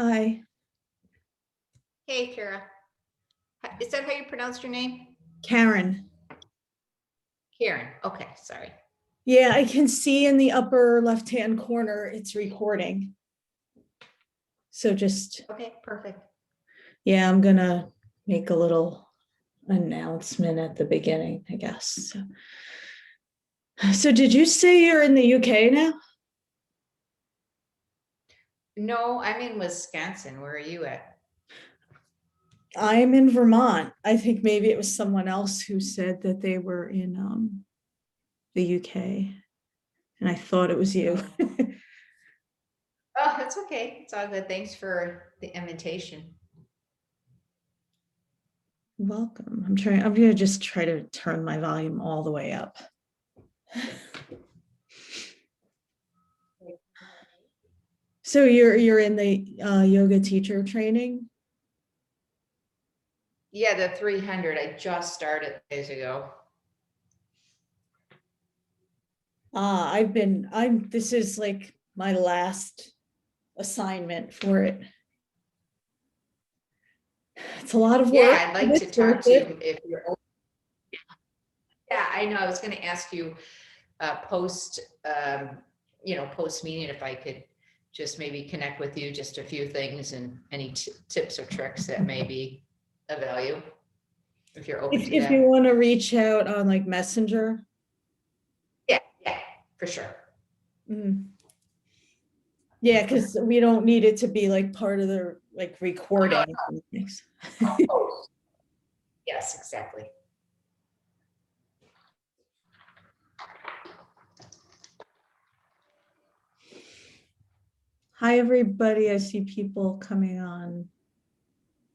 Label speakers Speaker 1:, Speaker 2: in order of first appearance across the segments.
Speaker 1: Hi,
Speaker 2: Hey, Kara. Is that how you pronounced your name?
Speaker 1: Karen.
Speaker 2: Karen. Okay, sorry.
Speaker 1: Yeah, I can see in the upper left-hand corner, it's recording. So just,
Speaker 2: Okay, perfect.
Speaker 1: yeah, I'm gonna make a little announcement at the beginning, I guess. So did you say you're in the UK now?
Speaker 2: No, I'm in Wisconsin. Where are you at?
Speaker 1: I'm in Vermont. I think maybe it was someone else who said that they were in the UK, and I thought it was you.
Speaker 2: Oh, that's okay. It's all good. Thanks for the invitation.
Speaker 1: Welcome. I'm gonna just try to turn my volume all the way up. So you're in the yoga teacher training?
Speaker 2: Yeah, the 300. I just started days ago.
Speaker 1: This is like my last assignment for it. It's a lot of work.
Speaker 2: Yeah, I'd like to
Speaker 1: It's
Speaker 2: talk
Speaker 1: worth
Speaker 2: to you
Speaker 1: it.
Speaker 2: if you're open. Yeah, I know. I was going to ask you post, post meeting if I could just maybe connect with you, just a few things and any tips or tricks that may be of value, if you're open to
Speaker 1: If you
Speaker 2: that.
Speaker 1: want to reach out on like Messenger.
Speaker 2: Yeah, for sure.
Speaker 1: Mm. Yeah, because we don't need it to be like part of the like recording.
Speaker 2: Oh, yes, exactly.
Speaker 1: Hi, everybody. I see people coming on.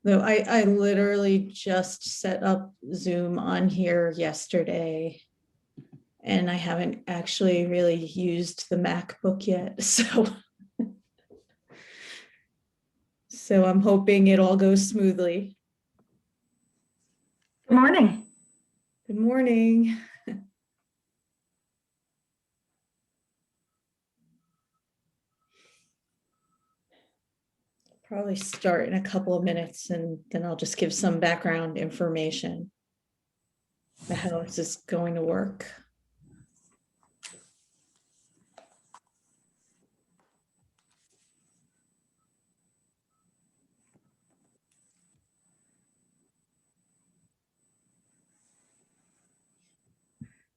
Speaker 1: Though I literally just set up Zoom on here yesterday, and I haven't actually really used the MacBook yet. So I'm hoping it all goes smoothly.
Speaker 3: Good morning.
Speaker 1: Good morning. Probably start in a couple of minutes, and then I'll just give some background information about how this is going to work.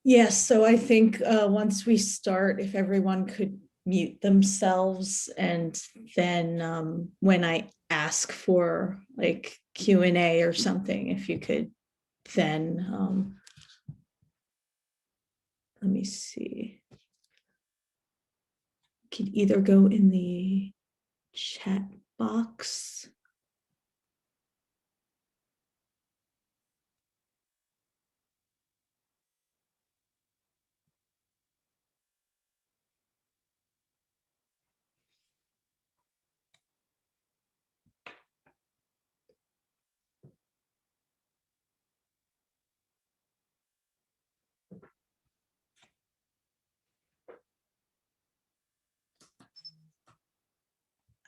Speaker 1: Yes, so I think once we start, if everyone could mute themselves, and then when I ask for like Q&A or something, if you could then, let me see, could either go in the chat box.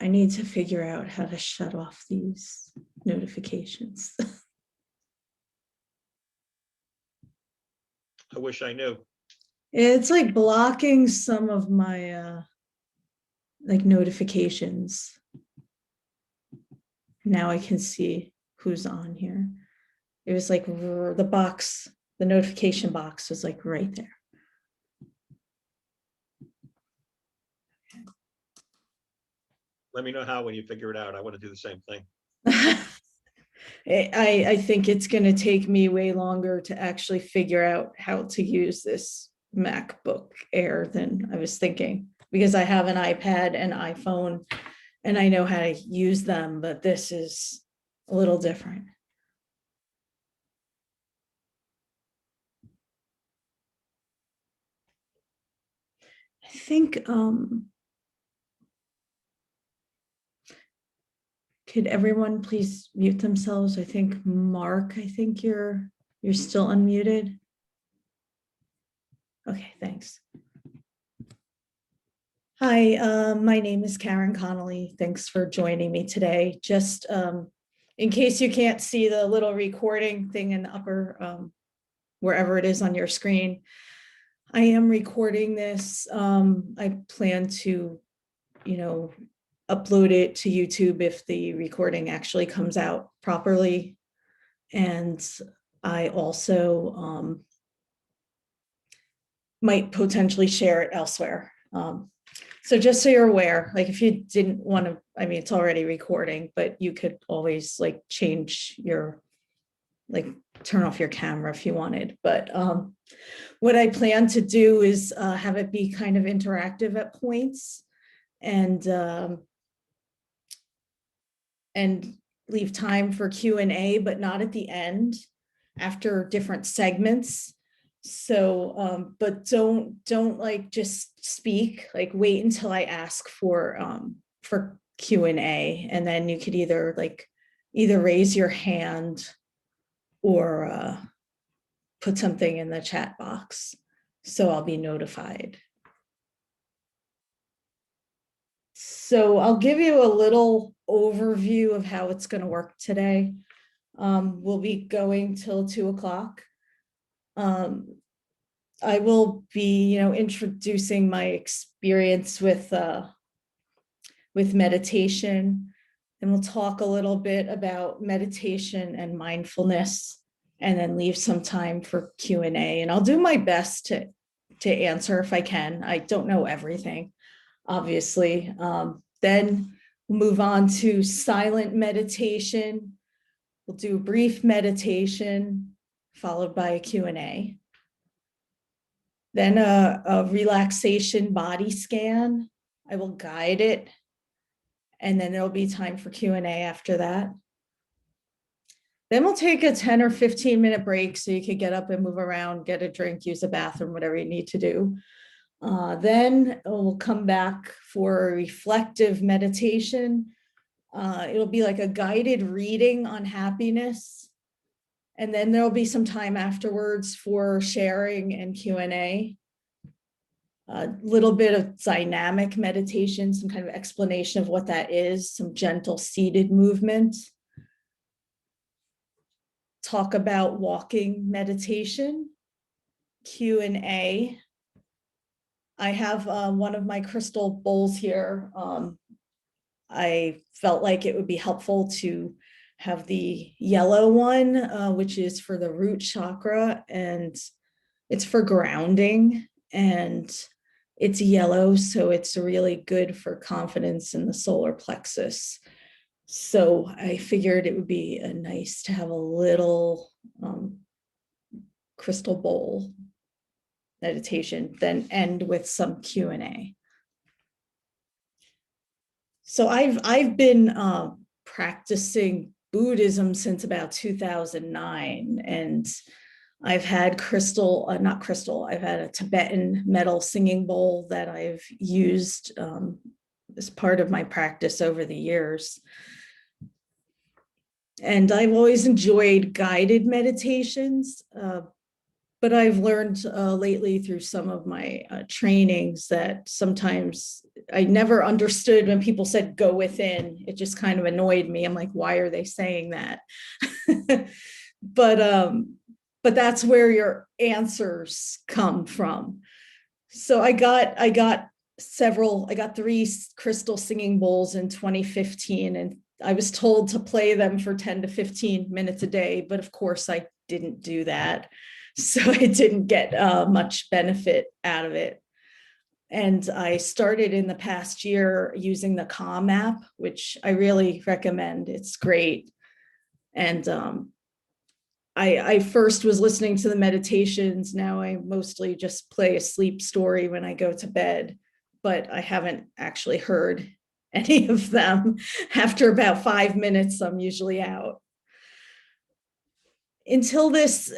Speaker 1: I need to figure out how to shut off these notifications.
Speaker 4: I wish I knew.
Speaker 1: It's like blocking some of my like notifications. Now I can see who's on here. It was like the box, the notification box was like right there.
Speaker 4: Let me know how when you figure it out. I want to do the same thing.
Speaker 1: I think it's going to take me way longer to actually figure out how to use this MacBook Air than I was thinking, because I have an iPad and iPhone and I know how to use them, but this is a little different. I think could everyone please mute themselves? I think Mark, I think you're still unmuted. Okay, thanks. Hi, my name is Karen Connolly. Thanks for joining me today. Just in case you can't see the little recording thing in the upper, wherever it is on your screen, I am recording this. I plan to, upload it to YouTube if the recording actually comes out properly. And I also might potentially share it elsewhere. So just so you're aware, like if you didn't want to, I mean, it's already recording, but you could always like change your, like turn off your camera if you wanted. But what I plan to do is have it be kind of interactive at points and leave time for Q&A, but not at the end, after different segments. So, but don't like just speak, like wait until I ask for Q&A, and then you could either raise your hand or put something in the chat box. So I'll be notified. So I'll give you a little overview of how it's going to work today. We'll be going till 2:00. I will be, introducing my experience with meditation, and we'll talk a little bit about meditation and mindfulness, and then leave some time for Q&A. And I'll do my best to answer if I can. I don't know everything, obviously. Then we'll move on to silent meditation. We'll do a brief meditation followed by a Q&A. Then a relaxation body scan. I will guide it. And then there'll be time for Q&A after that. Then we'll take a 10 or 15-minute break so you could get up and move around, get a drink, use a bathroom, whatever you need to do. Then we'll come back for a reflective meditation. It'll be like a guided reading on happiness. And then there'll be some time afterwards for sharing and Q&A. A little bit of dynamic meditation, some kind of explanation of what that is, some gentle seated movement. Talk about walking meditation, Q&A. I have one of my crystal bowls here. I felt like it would be helpful to have the yellow one, which is for the root chakra, and it's for grounding, and it's yellow, so it's really good for confidence in the solar plexus. So I figured it would be nice to have a little crystal bowl meditation, then end with some Q&A. So I've been practicing Buddhism since about 2009, and I've had I've had a Tibetan metal singing bowl that I've used as part of my practice over the years. And I've always enjoyed guided meditations, but I've learned lately through some of my trainings that sometimes I never understood when people said go within. It just kind of annoyed me. I'm like, why are they saying that? But that's where your answers come from. So I got 3 crystal singing bowls in 2015, and I was told to play them for 10 to 15 minutes a day, but of course I didn't do that. So I didn't get much benefit out of it. And I started in the past year using the Calm app, which I really recommend. It's great. And I first was listening to the meditations. Now I mostly just play a sleep story when I go to bed, but I haven't actually heard any of them. After about 5 minutes, I'm usually out. Until this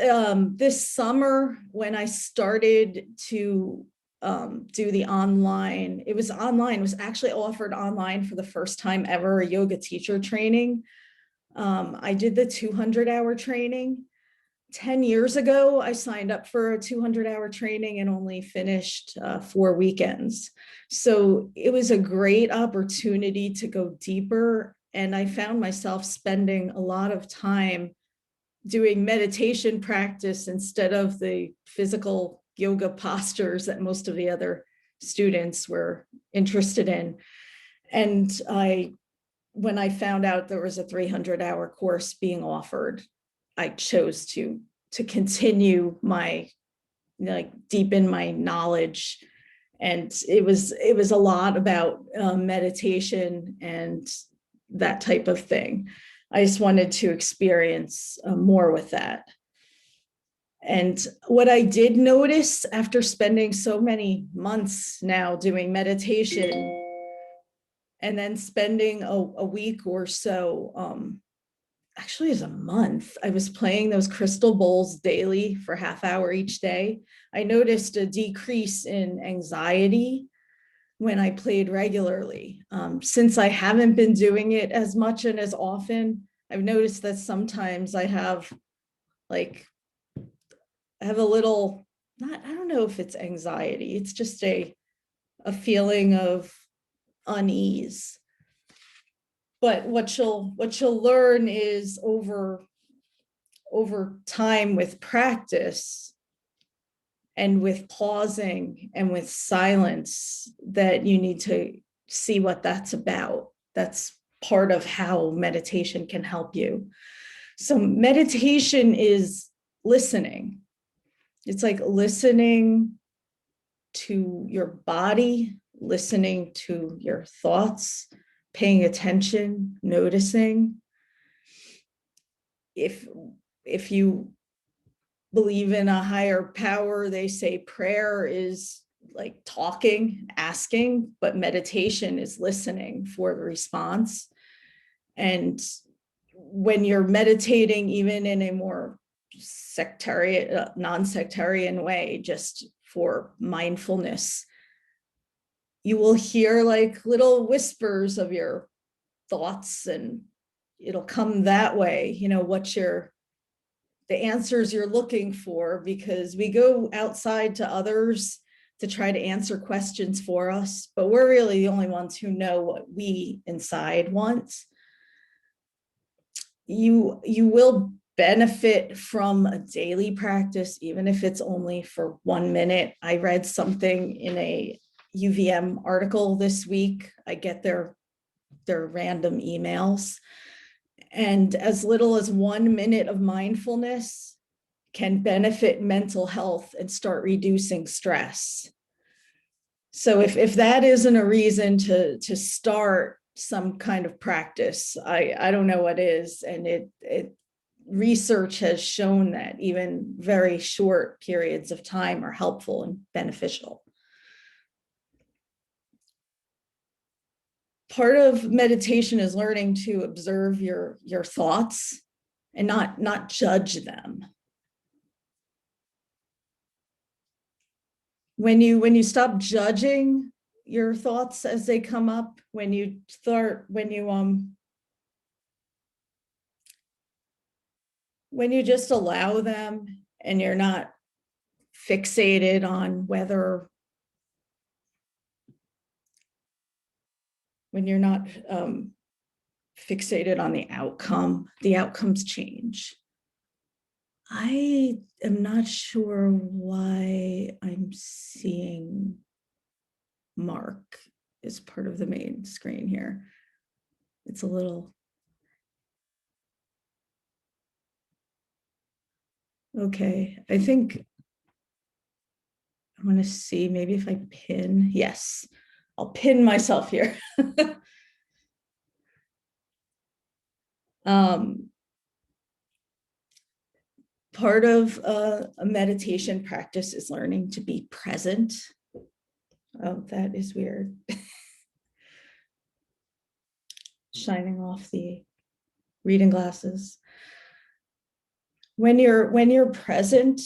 Speaker 1: summer, when I started to do the online, it was actually offered online for the first time ever, a yoga teacher training. I did the 200-hour training, 10 years ago, I signed up for a 200-hour training and only finished 4 weekends. So it was a great opportunity to go deeper. And I found myself spending a lot of time doing meditation practice instead of the physical yoga postures that most of the other students were interested in. And when I found out there was a 300-hour course being offered, I chose to continue my, like, deepen my knowledge. And it was a lot about meditation and that type of thing. I just wanted to experience more with that. And what I did notice after spending so many months now doing meditation, and then spending a week or so, actually is a month, I was playing those crystal bowls daily for half hour each day. I noticed a decrease in anxiety when I played regularly. Since I haven't been doing it as much and as often, I've noticed that sometimes I have a little, I don't know if it's anxiety, it's just a feeling of unease. But what you'll learn is over time with practice and with pausing and with silence, that you need to see what that's about. That's part of how meditation can help you. So meditation is listening. It's like listening to your body, listening to your thoughts, paying attention, noticing. If you believe in a higher power, they say prayer is like talking, asking, but meditation is listening for the response. And when you're meditating, even in a more sectarian, non-sectarian way, just for mindfulness, you will hear like little whispers of your thoughts, and it'll come that way, what the answers you're looking for, because we go outside to others to try to answer questions for us, but we're really the only ones who know what we inside want. You will benefit from a daily practice, even if it's only for 1 minute. I read something in a UVM article this week. I get their random emails. And as little as 1 minute of mindfulness can benefit mental health and start reducing stress. So if that isn't a reason to start some kind of practice, I don't know what is. And it research has shown that even very short periods of time are helpful and beneficial. Part of meditation is learning to observe your thoughts and not judge them. When you stop judging your thoughts as they come up, when you just allow them, and you're not fixated on when you're not fixated on the outcomes change. I am not sure why I'm seeing Mark as part of the main screen here. It's a little. Okay, I think I'm going to see maybe if I pin. Yes, I'll pin myself here. Part of a meditation practice is learning to be present. Oh, that is weird. Shining off the reading glasses. When you're present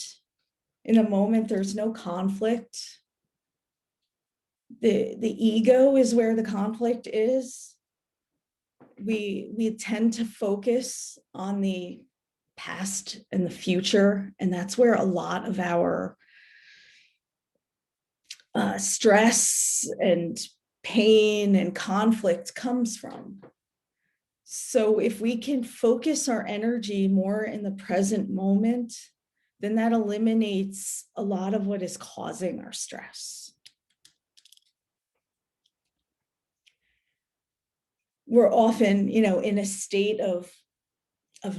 Speaker 1: in the moment, there's no conflict. The ego is where the conflict is. We tend to focus on the past and the future. And that's where a lot of our stress and pain and conflict comes from. So if we can focus our energy more in the present moment, then that eliminates a lot of what is causing our stress. We're often, in a state of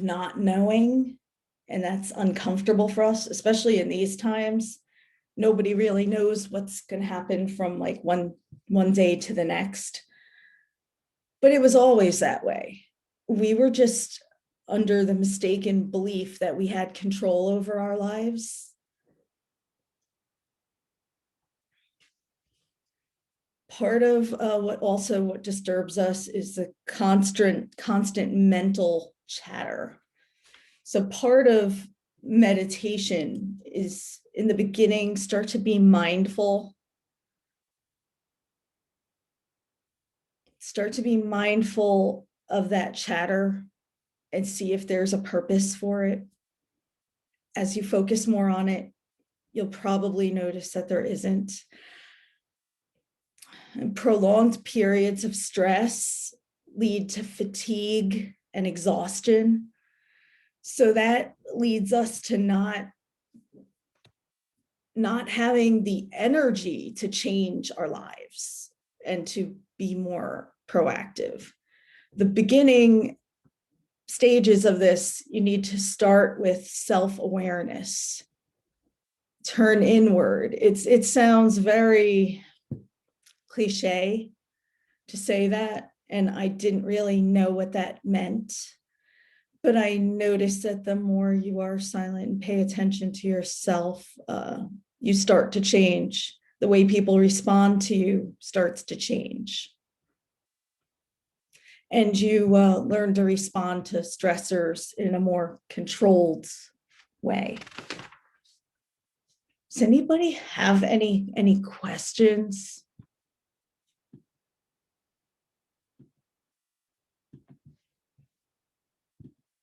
Speaker 1: not knowing, and that's uncomfortable for us, especially in these times. Nobody really knows what's going to happen from like one day to the next. But it was always that way. We were just under the mistaken belief that we had control over our lives. Part of what disturbs us is the constant mental chatter. So part of meditation is, in the beginning, start to be mindful. Start to be mindful of that chatter and see if there's a purpose for it. As you focus more on it, you'll probably notice that there isn't. And prolonged periods of stress lead to fatigue and exhaustion. So that leads us to not having the energy to change our lives and to be more proactive. The beginning stages of this, you need to start with self-awareness. Turn inward. It sounds very cliche to say that, and I didn't really know what that meant. But I noticed that the more you are silent and pay attention to yourself, you start to change. The way people respond to you starts to change. And you learn to respond to stressors in a more controlled way. Does anybody have any questions?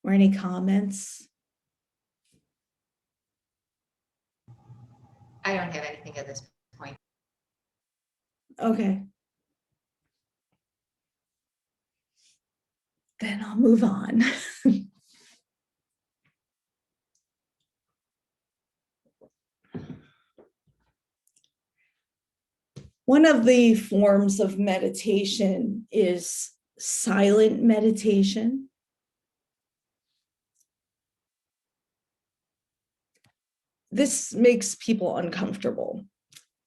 Speaker 1: Or any comments?
Speaker 2: I don't have anything at this point.
Speaker 1: Okay. Then I'll move on. One of the forms of meditation is silent meditation. This makes people uncomfortable.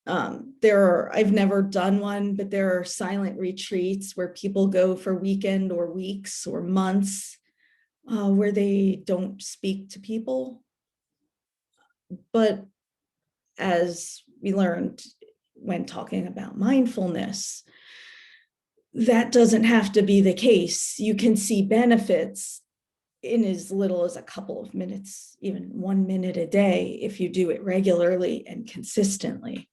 Speaker 1: I've never done one, but there are silent retreats where people go for weekend or weeks or months where they don't speak to people. But as we learned when talking about mindfulness, that doesn't have to be the case. You can see benefits in as little as a couple of minutes, even 1 minute a day, if you do it regularly and consistently.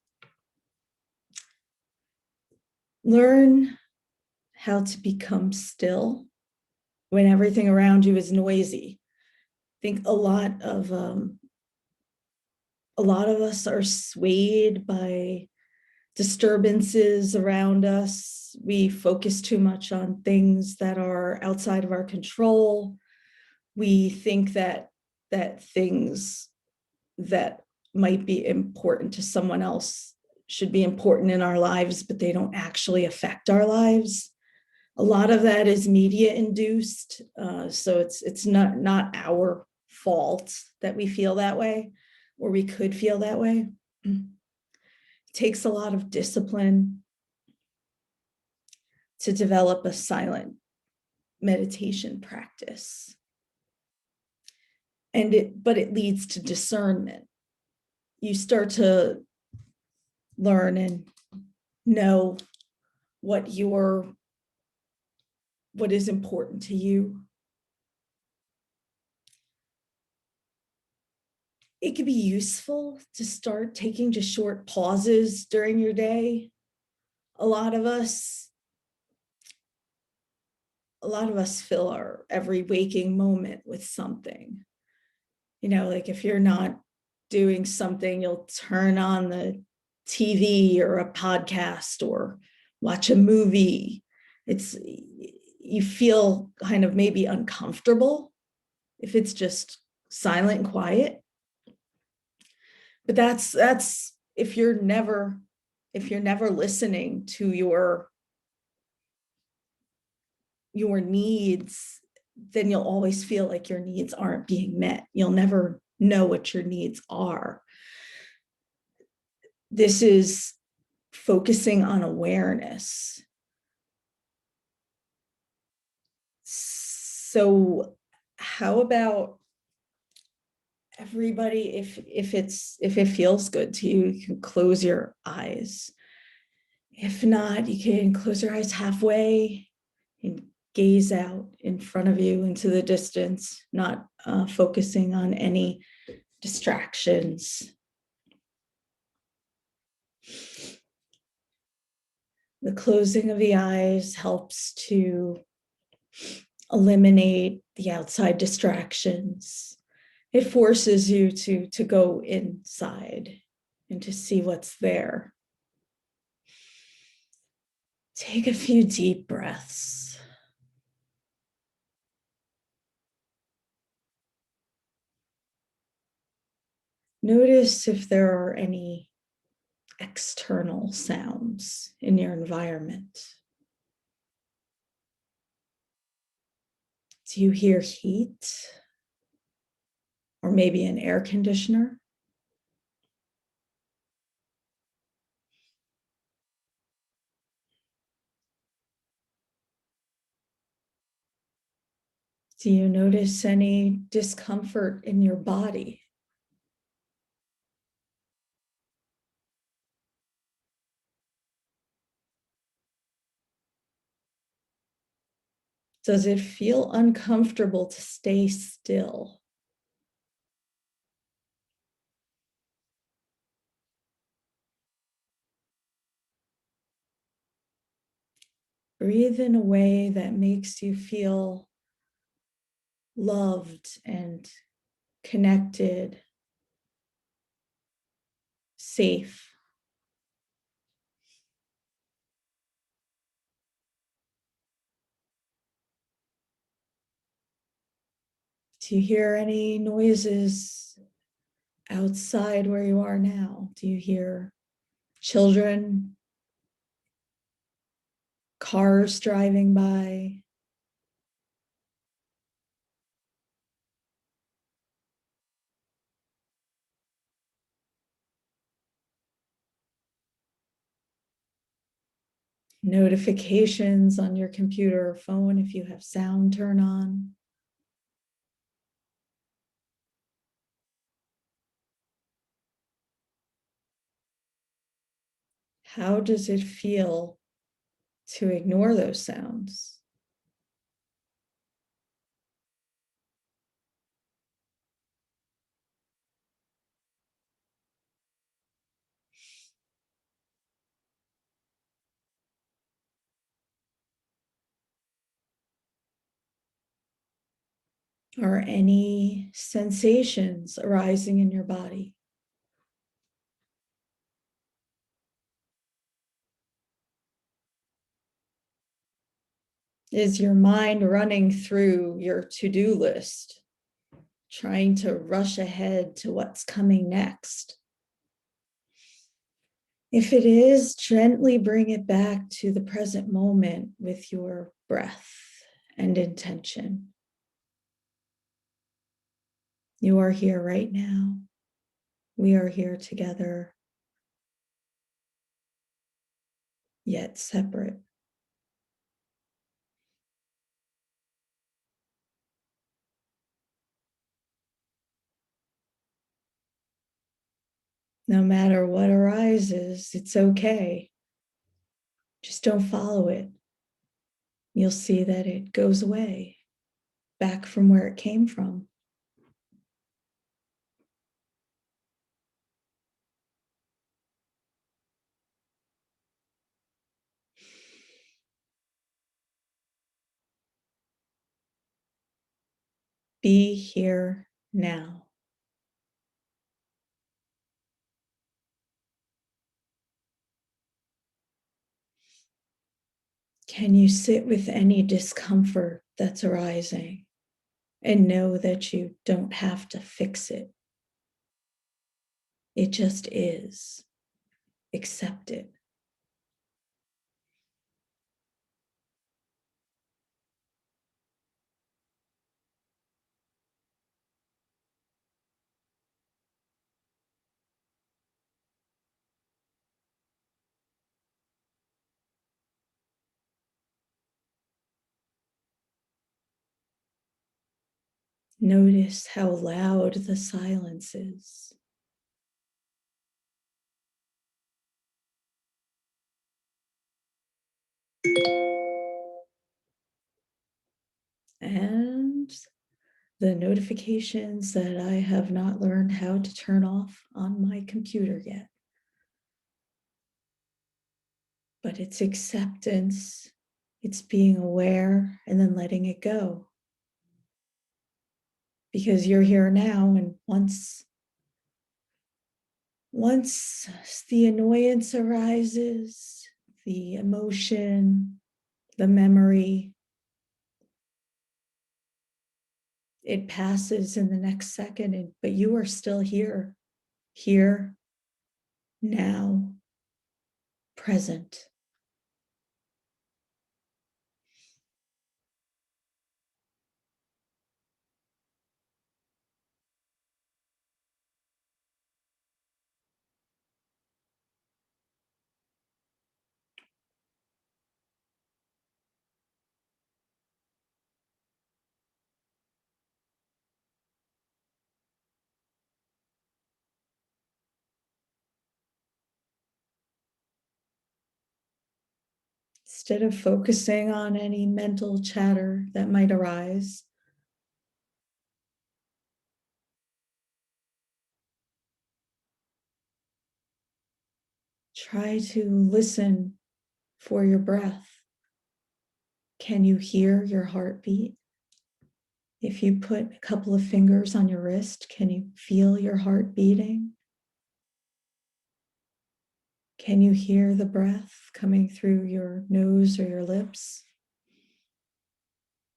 Speaker 1: Learn how to become still when everything around you is noisy. I think a lot of us are swayed by disturbances around us. We focus too much on things that are outside of our control. We think that things that might be important to someone else should be important in our lives, but they don't actually affect our lives. A lot of that is media induced. So it's not our fault that we feel that way, or we could feel that way. It takes a lot of discipline to develop a silent meditation practice. But it leads to discernment. You start to learn and know what is important to you. It could be useful to start taking just short pauses during your day. A lot of us fill our every waking moment with something. like if you're not doing something, you'll turn on the TV or a podcast or watch a movie. You feel kind of maybe uncomfortable if it's just silent and quiet. But that's if you're never listening to your needs, then you'll always feel like your needs aren't being met. You'll never know what your needs are. This is focusing on awareness. So how about everybody, if it feels good to you, you can close your eyes. If not, you can close your eyes halfway and gaze out in front of you into the distance, not focusing on any distractions. The closing of the eyes helps to eliminate the outside distractions. It forces you to go inside and to see what's there. Take a few deep breaths. Notice if there are any external sounds in your environment. Do you hear heat? Or maybe an air conditioner? Do you notice any discomfort in your body? Does it feel uncomfortable to stay still? Breathe in a way that makes you feel loved and connected, safe. Do you hear any noises outside where you are now? Do you hear children, cars driving by? Notifications on your computer or phone if you have sound turn on? How does it feel to ignore those sounds? Are any sensations arising in your body? Is your mind running through your to-do list, trying to rush ahead to what's coming next? If it is, gently bring it back to the present moment with your breath and intention. You are here right now. We are here together, yet separate. No matter what arises, it's okay. Just don't follow it. You'll see that it goes away, back from where it came from. Be here now. Can you sit with any discomfort that's arising and know that you don't have to fix it? It just is. Accept it. Notice how loud the silence is. And the notifications that I have not learned how to turn off on my computer yet. But it's acceptance, it's being aware and then letting it go. Because you're here now, and once the annoyance arises, the emotion, the memory, it passes in the next second, but you are still here, now, present. Instead of focusing on any mental chatter that might arise, try to listen for your breath. Can you hear your heartbeat? If you put a couple of fingers on your wrist, can you feel your heart beating? Can you hear the breath coming through your nose or your lips?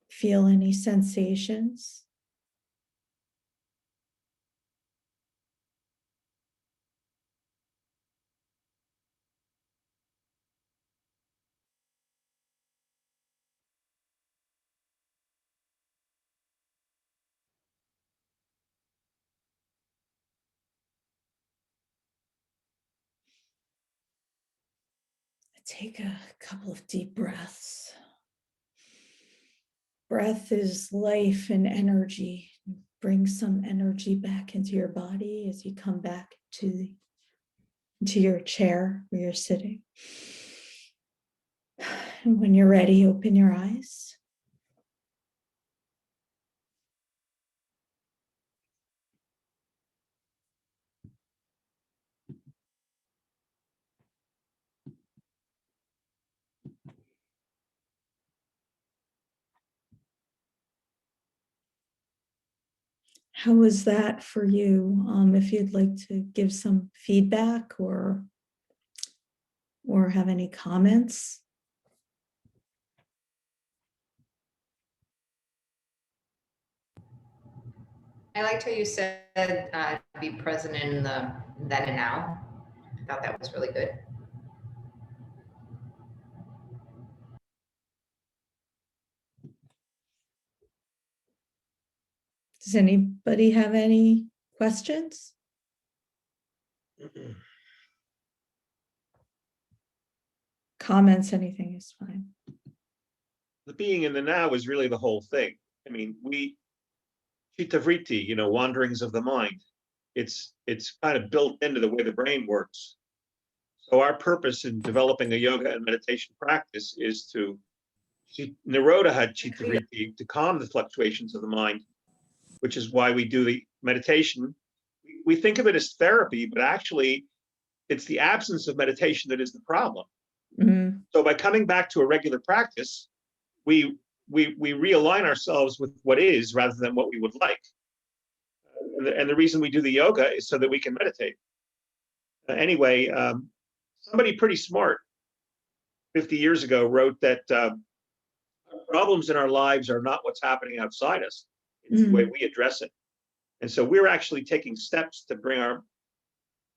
Speaker 1: Feel any sensations? Take a couple of deep breaths. Breath is life and energy. Bring some energy back into your body as you come back to your chair where you're sitting. And when you're ready, open your eyes. How was that for you? If you'd like to give some feedback or have any comments.
Speaker 2: I liked how you said be present in the then and now. I thought that was really good.
Speaker 1: Does anybody have any questions? Comments, anything is fine.
Speaker 4: The being in the now is really the whole thing. I mean, chittavriti, wanderings of the mind. It's kind of built into the way the brain works. So our purpose in developing a yoga and meditation practice is to Nirodha had chittavriti, to calm the fluctuations of the mind, which is why we do the meditation. We think of it as therapy, but actually it's the absence of meditation that is the problem.
Speaker 1: Mm-hmm.
Speaker 4: So by coming back to a regular practice, we realign ourselves with what is rather than what we would like. And the reason we do the yoga is so that we can meditate. Anyway, somebody pretty smart 50 years ago wrote that problems in our lives are not what's happening outside us. It's the way we address it. And so we're actually taking steps to bring our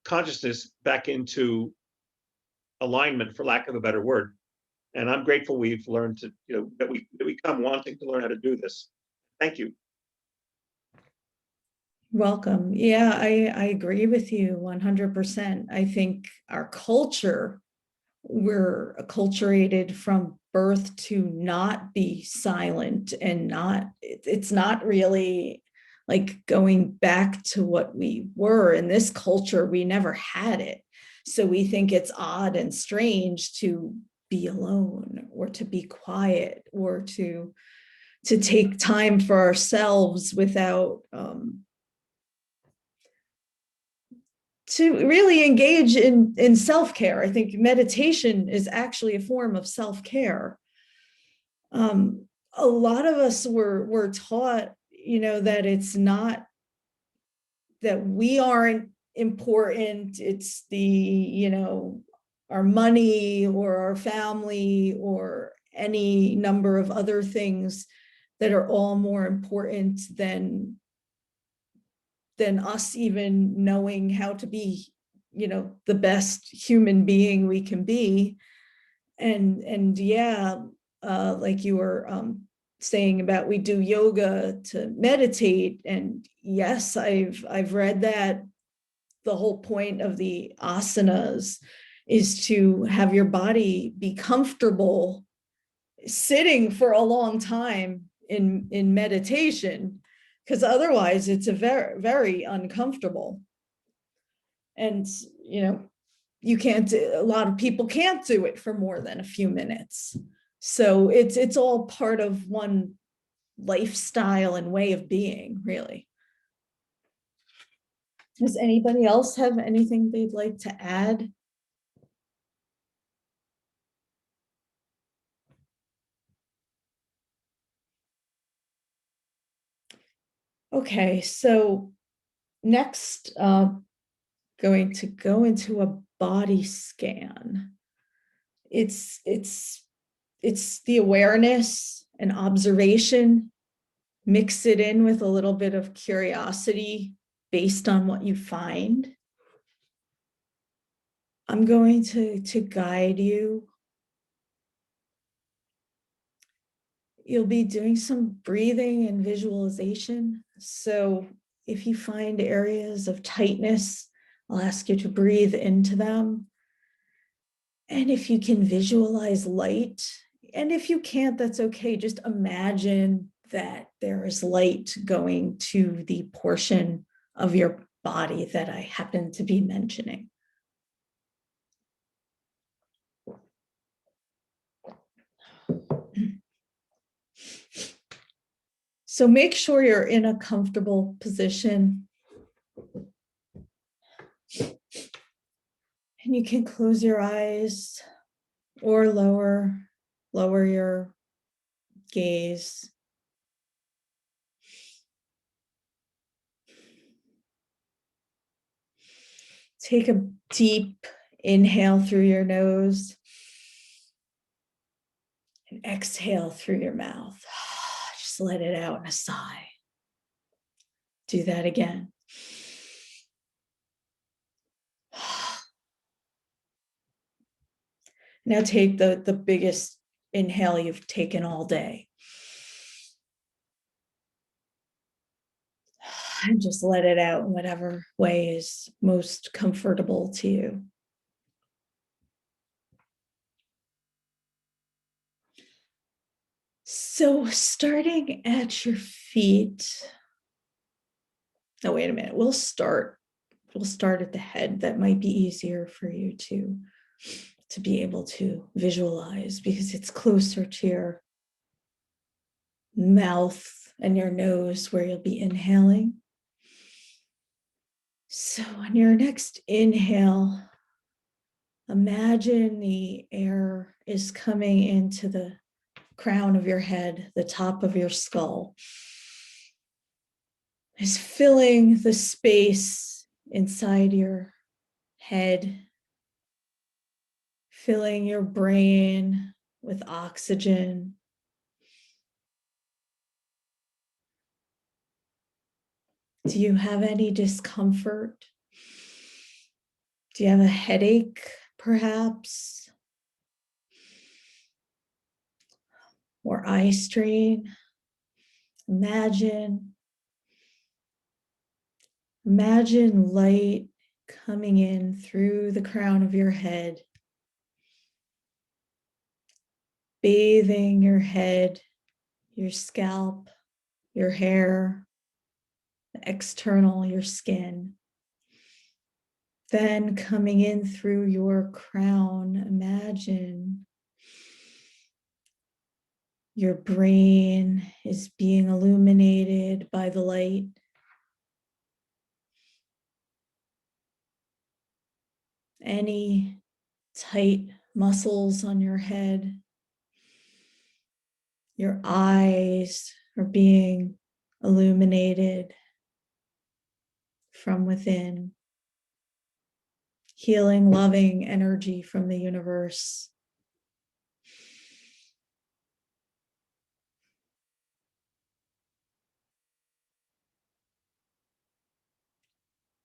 Speaker 4: consciousness back into alignment, for lack of a better word. And I'm grateful we've learned to, that we come wanting to learn how to do this. Thank you.
Speaker 1: Welcome. Yeah, I agree with you 100%. I think our culture, we're acculturated from birth to not be silent and not, it's not really like going back to what we were. In this culture, we never had it. So we think it's odd and strange to be alone or to be quiet or to take time for ourselves without to really engage in self-care. I think meditation is actually a form of self-care. A lot of us were taught, that it's not, that we aren't important. It's the, our money or our family or any number of other things that are all more important than us even knowing how to be, the best human being we can be. And yeah, like you were saying about, we do yoga to meditate. And yes, I've read that the whole point of the asanas is to have your body be comfortable sitting for a long time in meditation, because otherwise it's a very, very uncomfortable. And, you can't, a lot of people can't do it for more than a few minutes. So it's all part of one lifestyle and way of being, really. Does anybody else have anything they'd like to add? Okay, so next, going to go into a body scan. It's the awareness and observation, mix it in with a little bit of curiosity based on what you find. I'm going to guide you. You'll be doing some breathing and visualization. So if you find areas of tightness, I'll ask you to breathe into them. And if you can visualize light, and if you can't, that's okay. Just imagine that there is light going to the portion of your body that I happen to be mentioning. So make sure you're in a comfortable position. And you can close your eyes or lower your gaze. Take a deep inhale through your nose and exhale through your mouth. Just let it out in a sigh. Do that again. Now take the biggest inhale you've taken all day. And just let it out in whatever way is most comfortable to you. So starting at your feet. No, wait a minute. We'll start at the head. That might be easier for you to be able to visualize because it's closer to your mouth and your nose where you'll be inhaling. So on your next inhale, imagine the air is coming into the crown of your head, the top of your skull, is filling the space inside your head, filling your brain with oxygen. Do you have any discomfort? Do you have a headache, perhaps? Or eye strain? Imagine light coming in through the crown of your head, bathing your head, your scalp, your hair, the external, your skin. Then coming in through your crown, imagine your brain is being illuminated by the light. Any tight muscles on your head, your eyes are being illuminated from within. Healing, loving energy from the universe.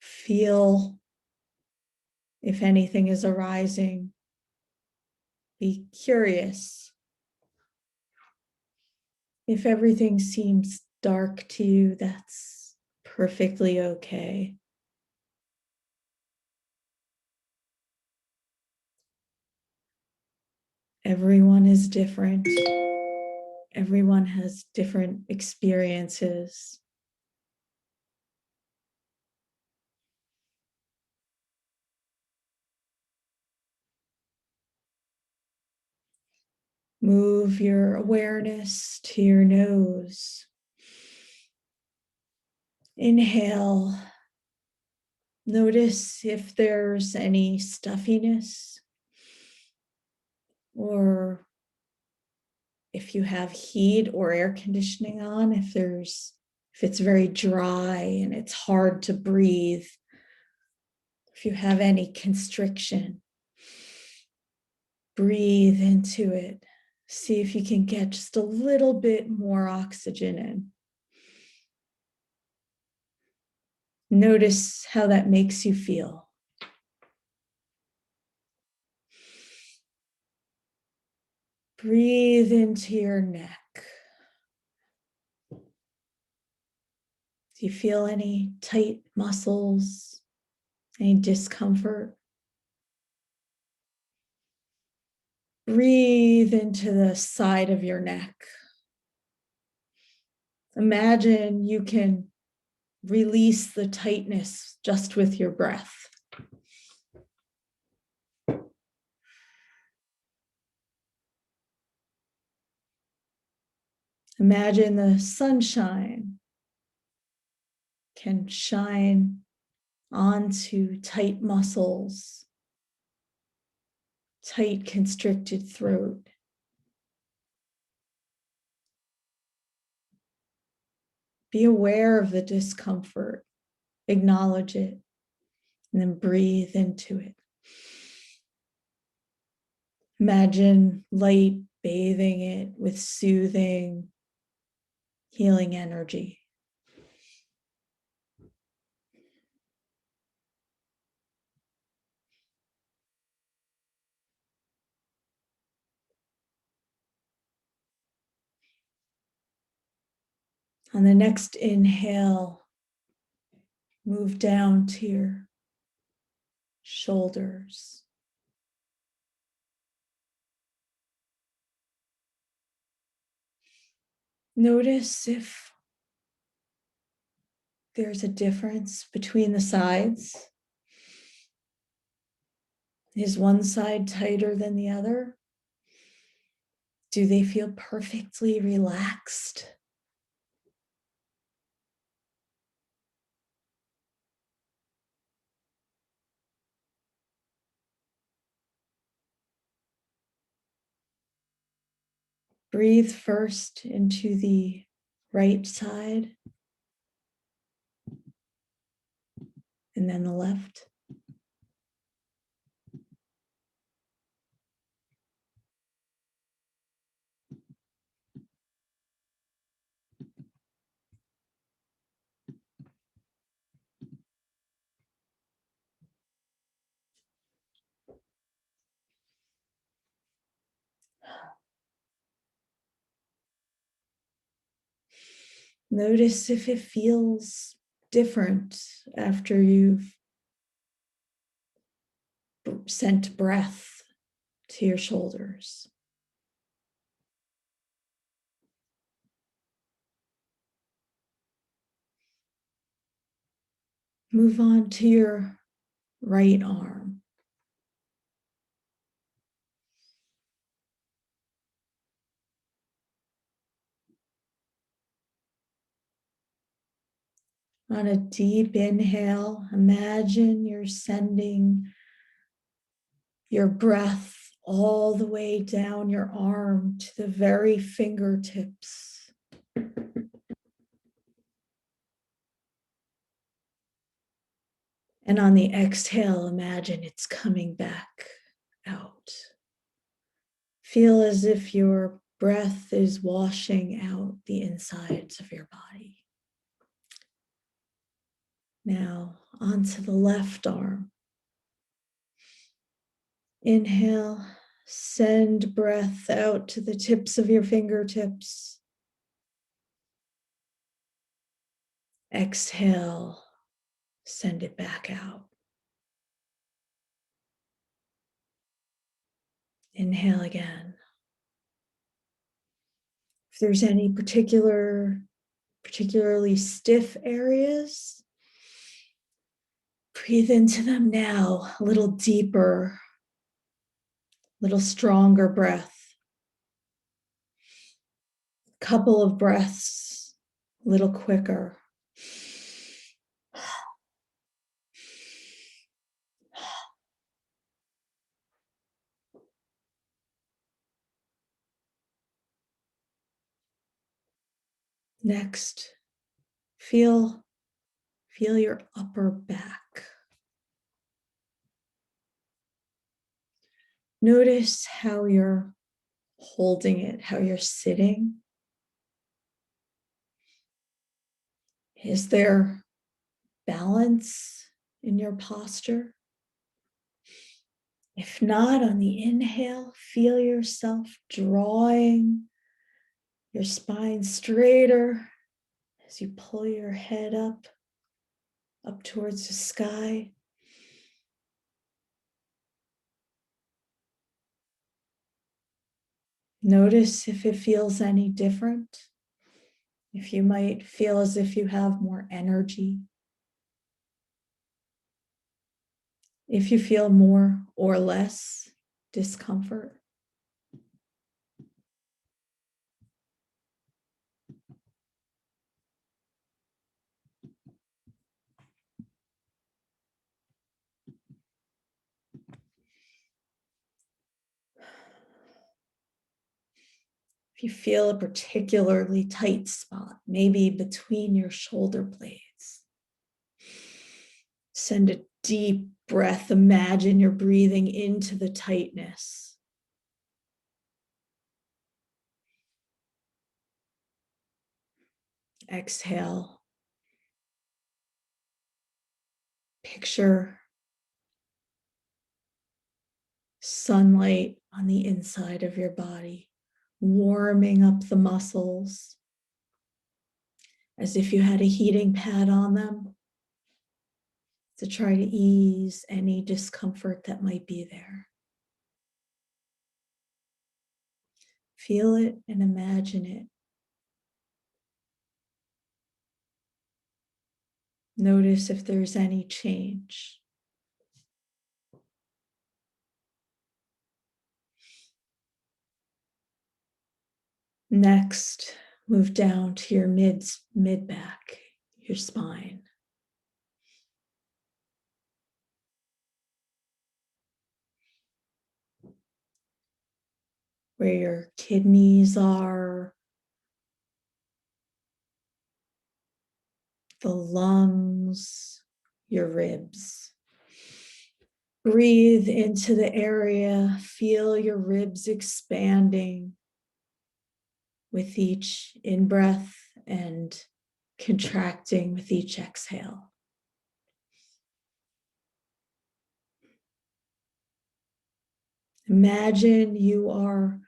Speaker 1: Feel if anything is arising. Be curious. If everything seems dark to you, that's perfectly okay. Everyone is different. Everyone has different experiences. Move your awareness to your nose. Inhale. Notice if there's any stuffiness or if you have heat or air conditioning on, if it's very dry and it's hard to breathe, if you have any constriction, breathe into it. See if you can get just a little bit more oxygen in. Notice how that makes you feel. Breathe into your neck. Do you feel any tight muscles, any discomfort? Breathe into the side of your neck. Imagine you can release the tightness just with your breath. Imagine the sunshine can shine onto tight muscles, tight constricted throat. Be aware of the discomfort, acknowledge it, and then breathe into it. Imagine light bathing it with soothing, healing energy. On the next inhale, move down to your shoulders. Notice if there's a difference between the sides. Is one side tighter than the other? Do they feel perfectly relaxed? Breathe first into the right side and then the left. Notice if it feels different after you've sent breath to your shoulders. Move on to your right arm. On a deep inhale, imagine you're sending your breath all the way down your arm to the very fingertips. And on the exhale, imagine it's coming back out. Feel as if your breath is washing out the insides of your body. Now onto the left arm. Inhale, send breath out to the tips of your fingertips. Exhale, send it back out. Inhale again. If there's any particularly stiff areas, breathe into them now, a little deeper, a little stronger breath. Couple of breaths, a little quicker. Next, feel your upper back. Notice how you're holding it, how you're sitting. Is there balance in your posture? If not, on the inhale, feel yourself drawing your spine straighter as you pull your head up towards the sky. Notice if it feels any different. If you might feel as if you have more energy. If you feel more or less discomfort. If you feel a particularly tight spot, maybe between your shoulder blades, send a deep breath. Imagine you're breathing into the tightness. Exhale. Picture sunlight on the inside of your body, warming up the muscles as if you had a heating pad on them to try to ease any discomfort that might be there. Feel it and imagine it. Notice if there's any change. Next, move down to your mid-back, your spine. Where your kidneys are, the lungs, your ribs. Breathe into the area, feel your ribs expanding with each in-breath and contracting with each exhale. Imagine you are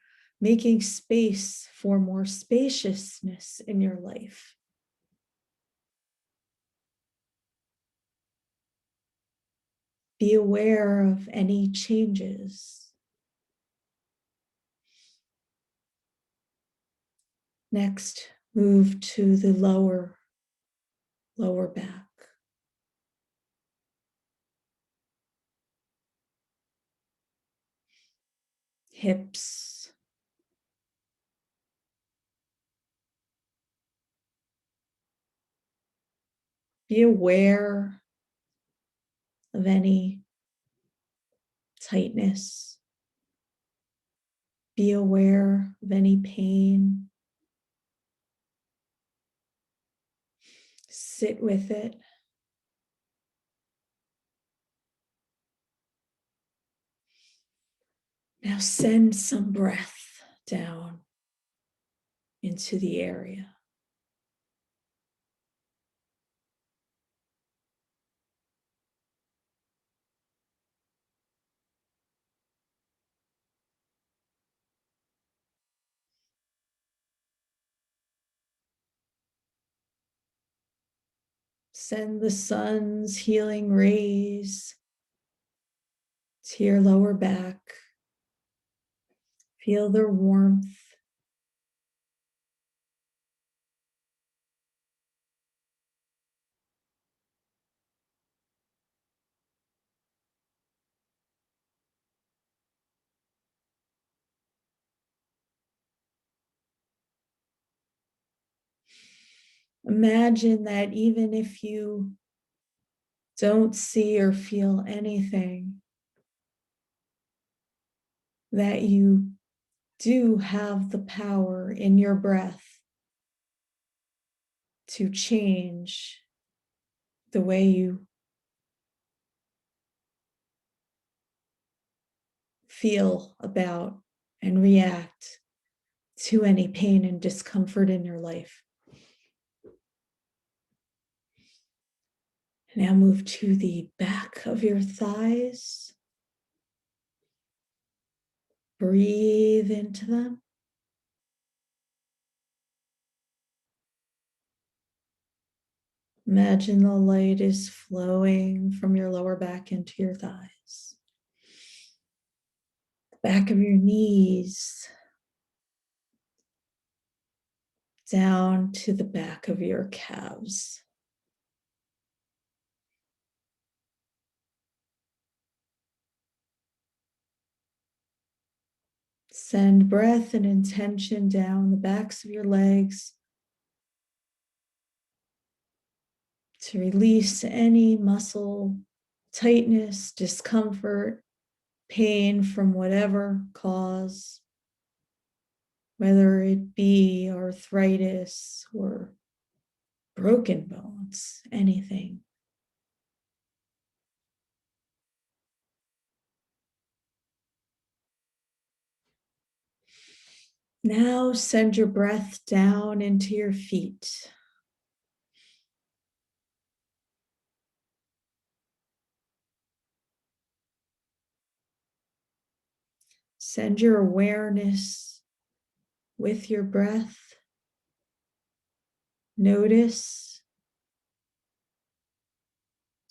Speaker 1: making space for more spaciousness in your life. Be aware of any changes. Next, move to the lower back. Hips. Be aware of any tightness. Be aware of any pain. Sit with it. Now send some breath down into the area. Send the sun's healing rays to your lower back. Feel their warmth. Imagine that even if you don't see or feel anything, that you do have the power in your breath to change the way you feel about and react to any pain and discomfort in your life. Now move to the back of your thighs. Breathe into them. Imagine the light is flowing from your lower back into your thighs. Back of your knees, down to the back of your calves. Send breath and intention down the backs of your legs to release any muscle tightness, discomfort, pain from whatever cause, whether it be arthritis or broken bones, anything. Now send your breath down into your feet. Send your awareness with your breath. Notice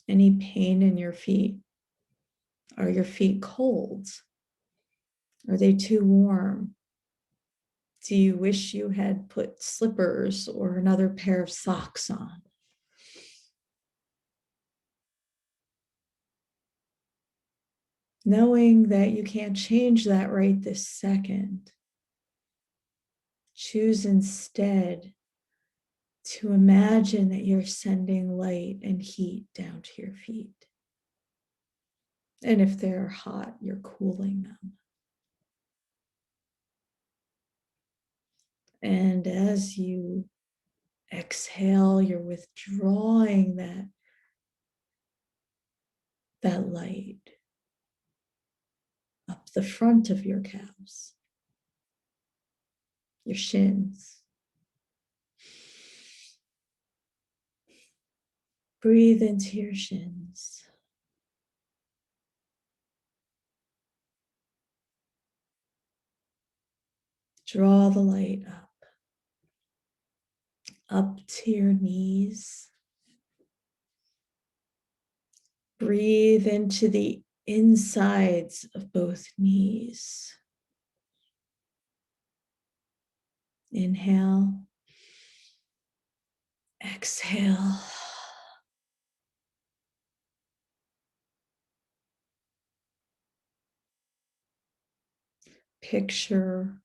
Speaker 1: any pain in your feet. Are your feet cold? Are they too warm? Do you wish you had put slippers or another pair of socks on? Knowing that you can't change that right this second, choose instead to imagine that you're sending light and heat down to your feet. And if they're hot, you're cooling them. And as you exhale, you're withdrawing that light up the front of your calves, your shins. Breathe into your shins. Draw the light up to your knees. Breathe into the insides of both knees. Inhale. Exhale. Picture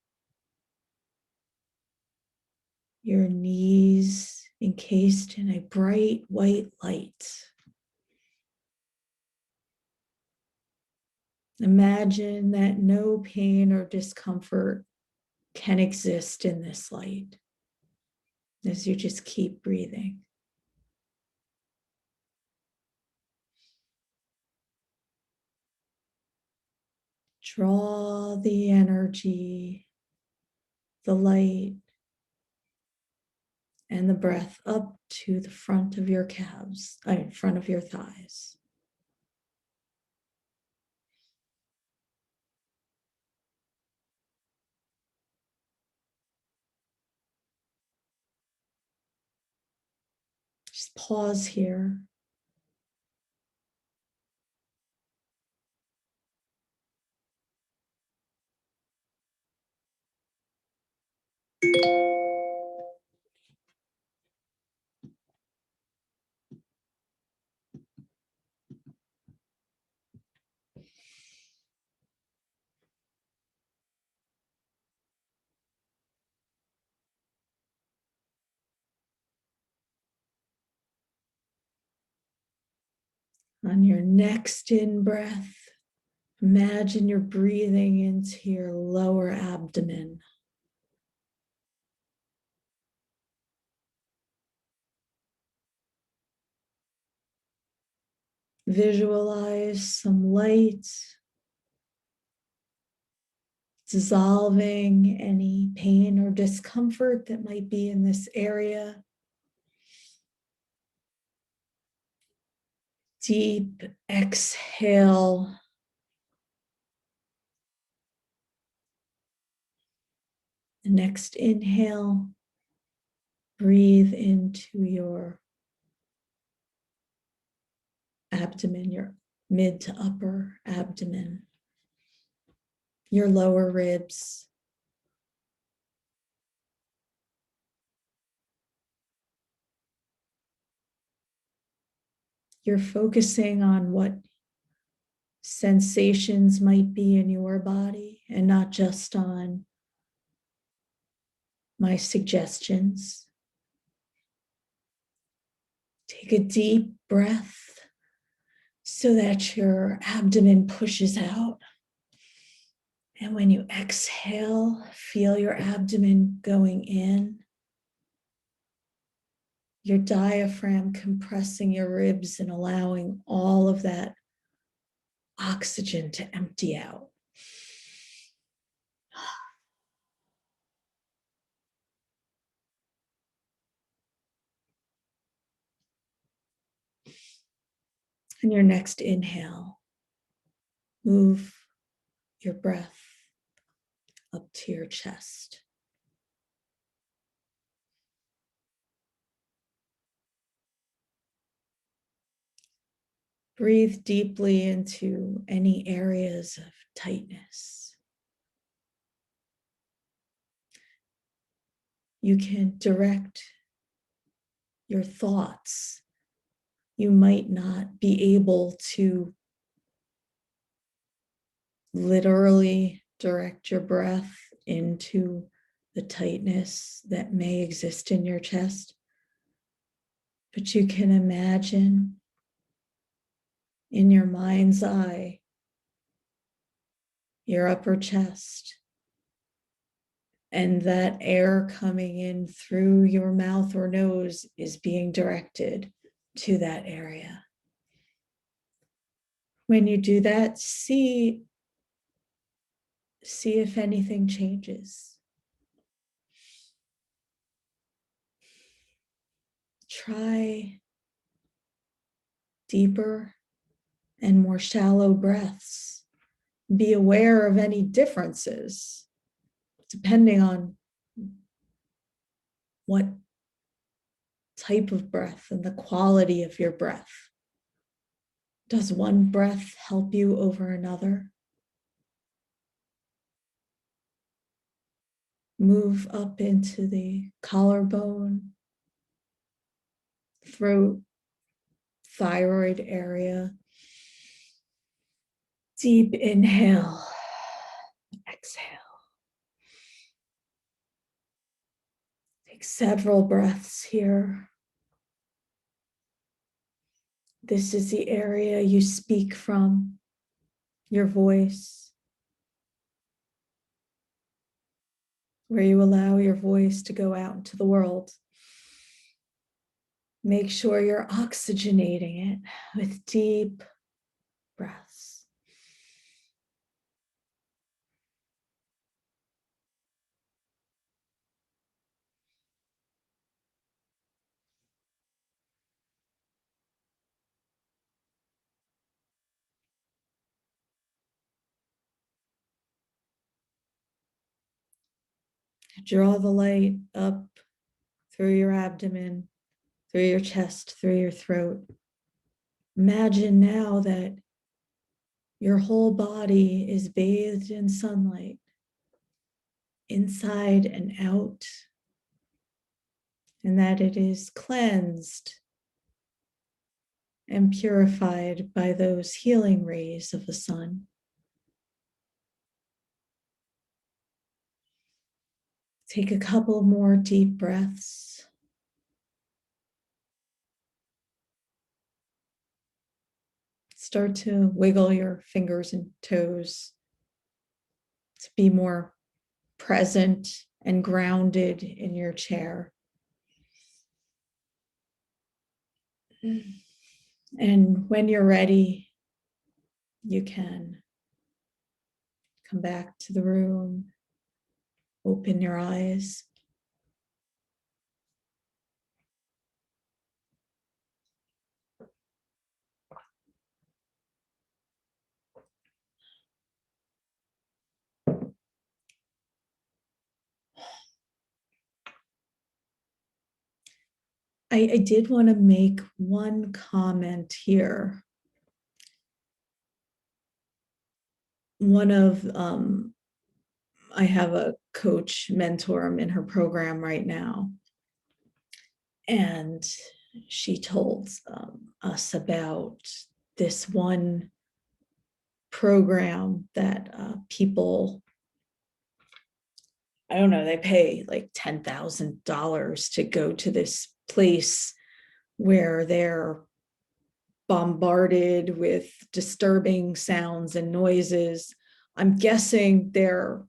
Speaker 1: your knees encased in a bright white light. Imagine that no pain or discomfort can exist in this light as you just keep breathing. Draw the energy, the light, and the breath up to the front of your calves, front of your thighs. Just pause here. On your next in breath, imagine you're breathing into your lower abdomen. Visualize some light dissolving any pain or discomfort that might be in this area. Deep exhale. The next inhale, breathe into your abdomen, your mid to upper abdomen, your lower ribs. You're focusing on what sensations might be in your body and not just on my suggestions. Take a deep breath so that your abdomen pushes out. And when you exhale, feel your abdomen going in, your diaphragm compressing your ribs and allowing all of that oxygen to empty out. And your next inhale, move your breath up to your chest. Breathe deeply into any areas of tightness. You can direct your thoughts. You might not be able to literally direct your breath into the tightness that may exist in your chest, but you can imagine in your mind's eye your upper chest, and that air coming in through your mouth or nose is being directed to that area. When you do that, see if anything changes. Try deeper and more shallow breaths. Be aware of any differences depending on what type of breath and the quality of your breath. Does one breath help you over another? Move up into the collarbone, throat, thyroid area. Deep inhale, exhale. Take several breaths here. This is the area you speak from, your voice, where you allow your voice to go out into the world. Make sure you're oxygenating it with deep breaths. Draw the light up through your abdomen, through your chest, through your throat. Imagine now that your whole body is bathed in sunlight, inside and out, and that it is cleansed and purified by those healing rays of the sun. Take a couple more deep breaths. Start to wiggle your fingers and toes to be more present and grounded in your chair. And when you're ready, you can come back to the room, open your eyes. I did want to make one comment here. I have a coach mentor, I'm in her program right now. And she told us about this one program that people, I don't know, they pay like $10,000 to go to this place where they're bombarded with disturbing sounds and noises. I'm guessing their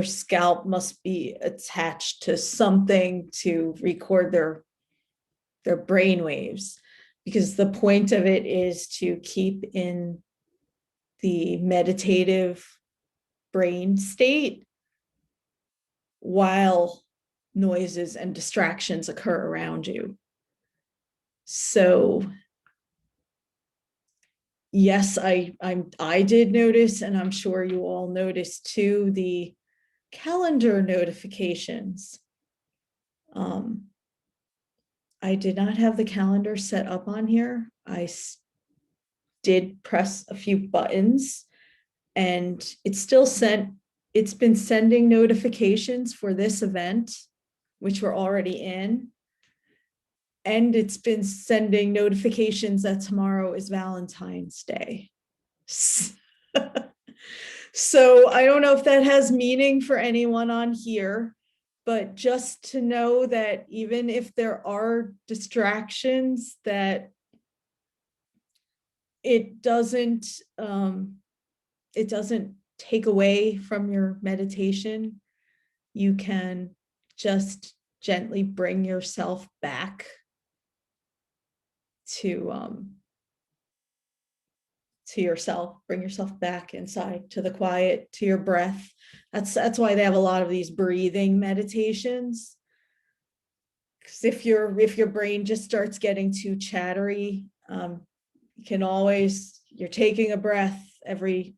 Speaker 1: scalp must be attached to something to record their brain waves, because the point of it is to keep in the meditative brain state while noises and distractions occur around you. So yes, I did notice, and I'm sure you all noticed too, the calendar notifications. I did not have the calendar set up on here. I did press a few buttons, and it's been sending notifications for this event, which we're already in. And it's been sending notifications that tomorrow is Valentine's Day. So I don't know if that has meaning for anyone on here, but just to know that even if there are distractions, that it doesn't take away from your meditation. You can just gently bring yourself back to yourself, bring yourself back inside to the quiet, to your breath. That's why they have a lot of these breathing meditations. Because if your brain just starts getting too chattery, you can always, you're taking a breath every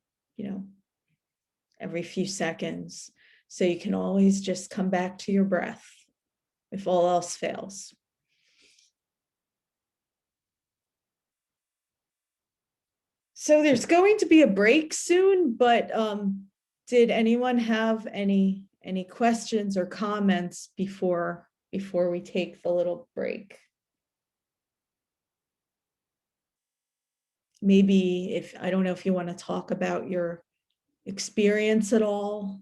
Speaker 1: few seconds. So you can always just come back to your breath if all else fails. So there's going to be a break soon, but did anyone have any questions or comments before we take the little break? Maybe if, I don't know if you want to talk about your experience at all.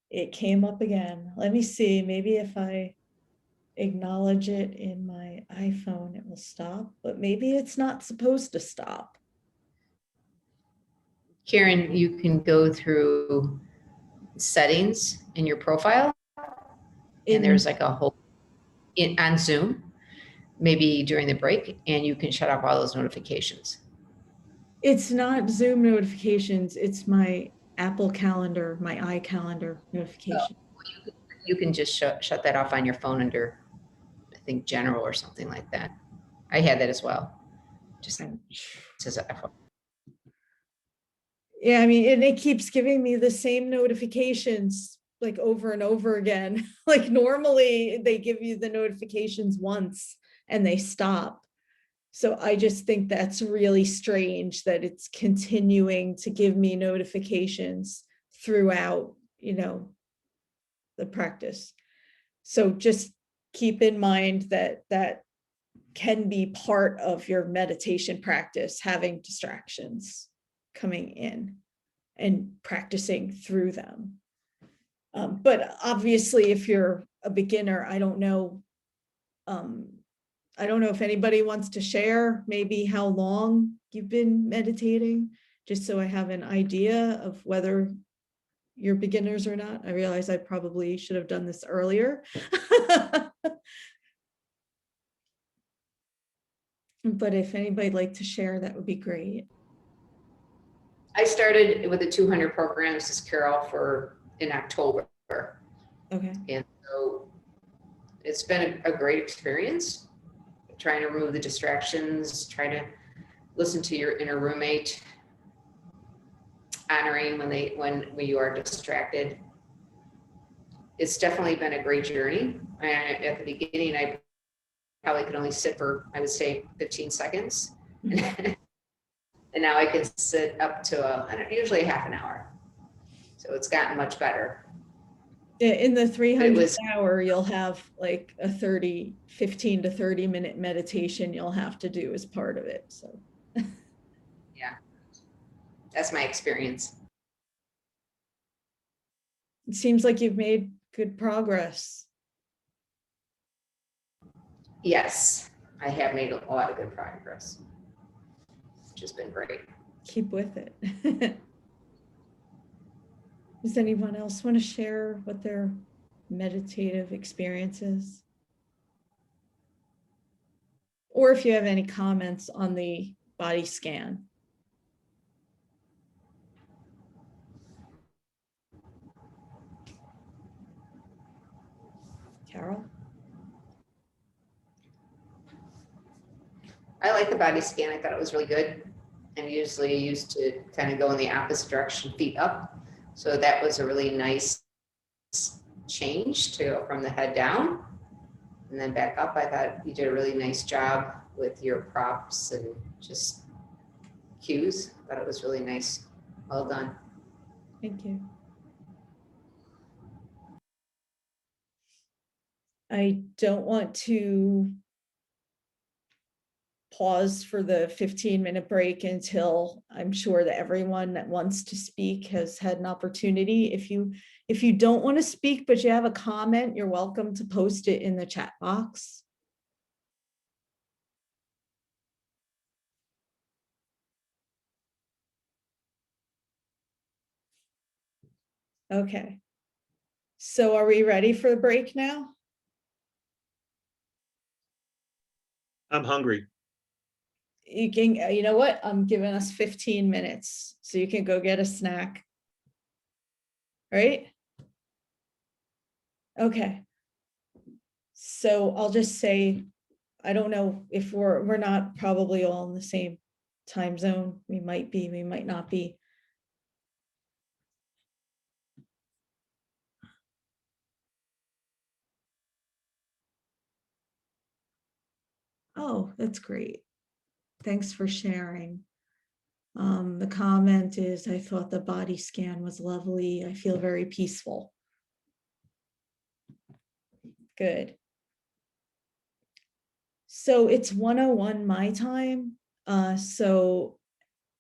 Speaker 1: It came up again. Let me see, maybe if I acknowledge it in my iPhone, it will stop, but maybe it's not supposed to stop.
Speaker 2: Karen, you can go through settings in your profile, and there's like a whole on Zoom, maybe during the break, and you can shut off all those notifications.
Speaker 1: It's not Zoom notifications, it's my Apple Calendar, my iCalendar notification.
Speaker 2: You can just shut that off on your phone under, I think, general or something like that. I had that as well. Just as a
Speaker 1: Yeah, I mean, and it keeps giving me the same notifications like over and over again. Like normally they give you the notifications once and they stop. So I just think that's really strange that it's continuing to give me notifications throughout, the practice. So just keep in mind that that can be part of your meditation practice, having distractions coming in and practicing through them. But obviously, if you're a beginner, I don't know if anybody wants to share maybe how long you've been meditating, just so I have an idea of whether you're beginners or not. I realize I probably should have done this earlier. But if anybody'd like to share, that would be great.
Speaker 2: I started with the 200 programs, as Carol, in October.
Speaker 1: Okay.
Speaker 2: And so it's been a great experience, trying to remove the distractions, trying to listen to your inner roommate, honoring when you are distracted. It's definitely been a great journey. And at the beginning, I probably could only sit for, I would say, 15 seconds. And now I can sit up to usually a half an hour. So it's gotten much better.
Speaker 1: In the 300th hour, you'll have like a 15 to 30 minute meditation you'll have to do as part of it. So
Speaker 2: yeah, that's my experience.
Speaker 1: It seems like you've made good progress.
Speaker 2: Yes, I have made a lot of good progress, which has been great.
Speaker 1: Keep with it. Does anyone else want to share what their meditative experience is? Or if you have any comments on the body scan. Carol?
Speaker 2: I like the body scan. I thought it was really good. I'm usually used to kind of go in the opposite direction, feet up. So that was a really nice change to go from the head down and then back up. I thought you did a really nice job with your props and just cues. I thought it was really nice. Well done.
Speaker 1: Thank you. I don't want to pause for the 15-minute break until I'm sure that everyone that wants to speak has had an opportunity. If you don't want to speak, but you have a comment, you're welcome to post it in the chat box. Okay. So are we ready for the break now?
Speaker 4: I'm hungry.
Speaker 1: You can, you know what? I'm giving us 15 minutes, so you can go get a snack. Right? Okay. So I'll just say, I don't know if we're not probably all in the same time zone. We might be, we might not be. Oh, that's great. Thanks for sharing. The comment is, I thought the body scan was lovely. I feel very peaceful. Good. So it's 1:01 my time. So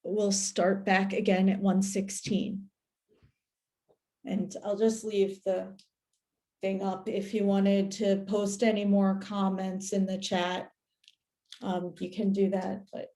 Speaker 1: we'll start back again at 1:16. And I'll just leave the thing up if you wanted to post any more comments in the chat. You can do that, but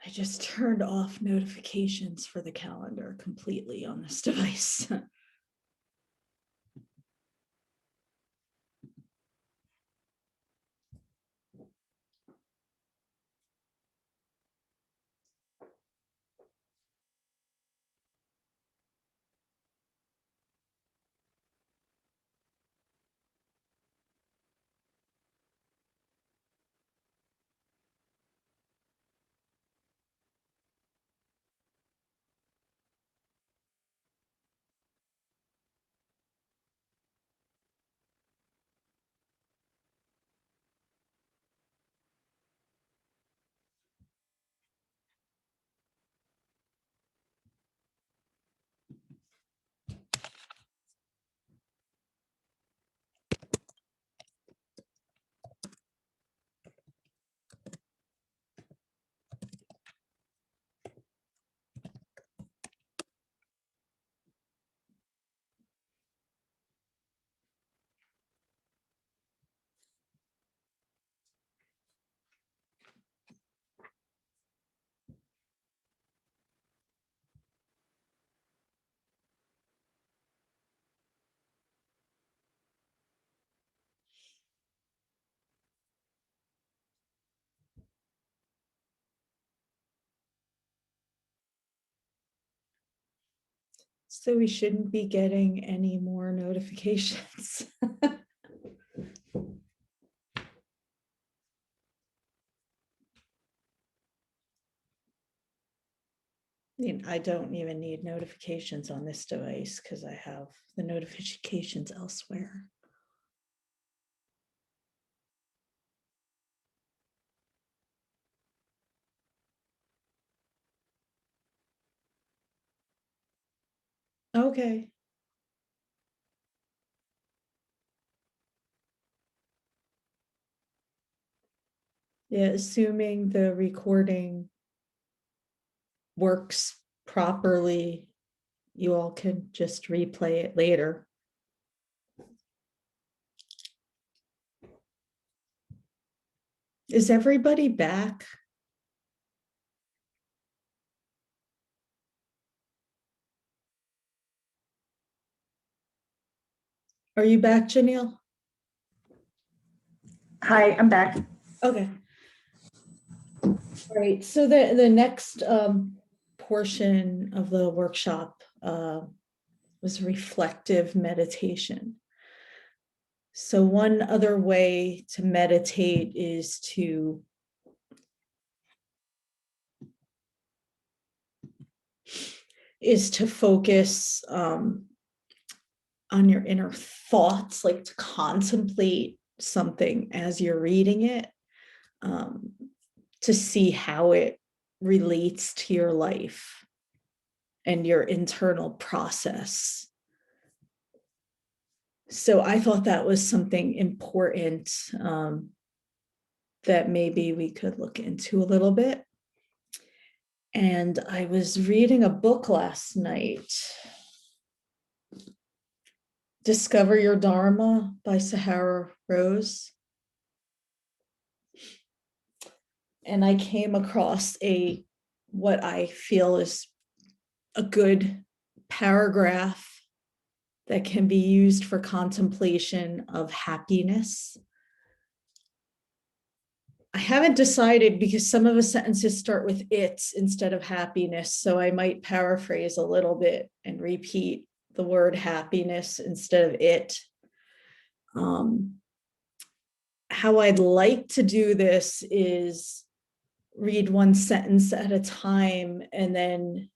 Speaker 1: I just turned off notifications for the calendar completely on this device. So we shouldn't be getting any more notifications. I don't even need notifications on this device because I have the notifications elsewhere. Okay. Yeah, assuming the recording works properly, you all can just replay it later. Is everybody back? Are you back, Janelle?
Speaker 3: Hi, I'm back.
Speaker 1: Okay. All right, so the next portion of the workshop was reflective meditation. So one other way to meditate is to focus on your inner thoughts, like to contemplate something as you're reading it, to see how it relates to your life and your internal process. So I thought that was something important that maybe we could look into a little bit. And I was reading a book last night, Discover Your Dharma by Sahara Rose. And I came across what I feel is a good paragraph that can be used for contemplation of happiness. I haven't decided because some of the sentences start with "it's" instead of happiness. So I might paraphrase a little bit and repeat the word happiness instead of "it." How I'd like to do this is read one sentence at a time and then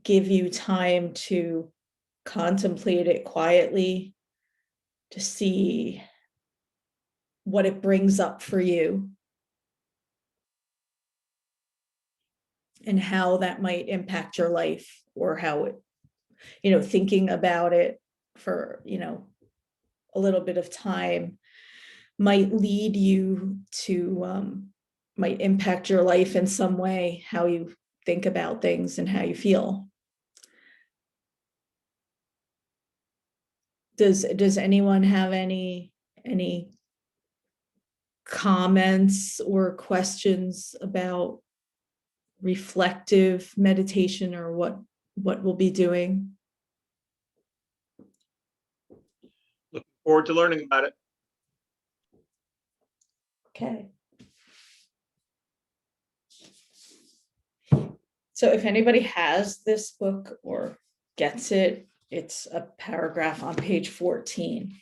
Speaker 1: give you time to contemplate it quietly to see what it brings up for you and how that might impact your life, or how it, thinking about it for, a little bit of time might lead you to, might impact your life in some way, how you think about things and how you feel. Does anyone have any comments or questions about reflective meditation, or what we'll be doing.
Speaker 4: Looking forward to learning about it.
Speaker 1: Okay. So if anybody has this book or gets it, it's a paragraph on page 14.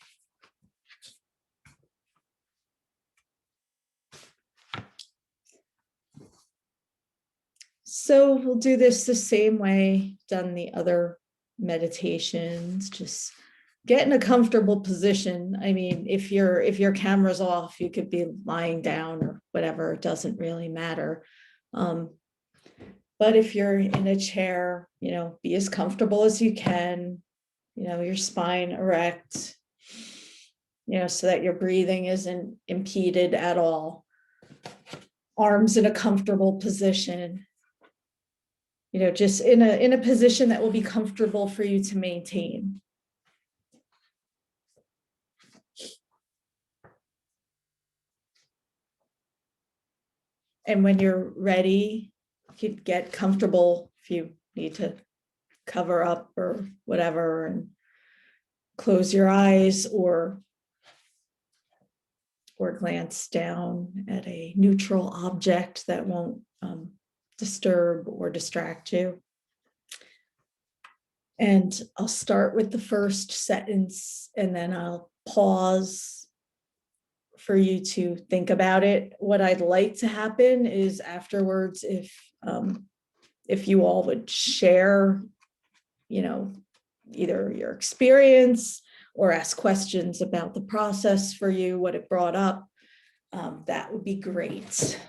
Speaker 1: So we'll do this the same way, done the other meditations, just get in a comfortable position. I mean, if your camera's off, you could be lying down or whatever, it doesn't really matter. But if you're in a chair, be as comfortable as you can, your spine erect, so that your breathing isn't impeded at all. Arms in a comfortable position. Just in a position that will be comfortable for you to maintain. And when you're ready, you could get comfortable if you need to cover up or whatever, and close your eyes or glance down at a neutral object that won't disturb or distract you. And I'll start with the first sentence, and then I'll pause for you to think about it. What I'd like to happen is afterwards, if you all would share, either your experience or ask questions about the process for you, what it brought up, that would be great.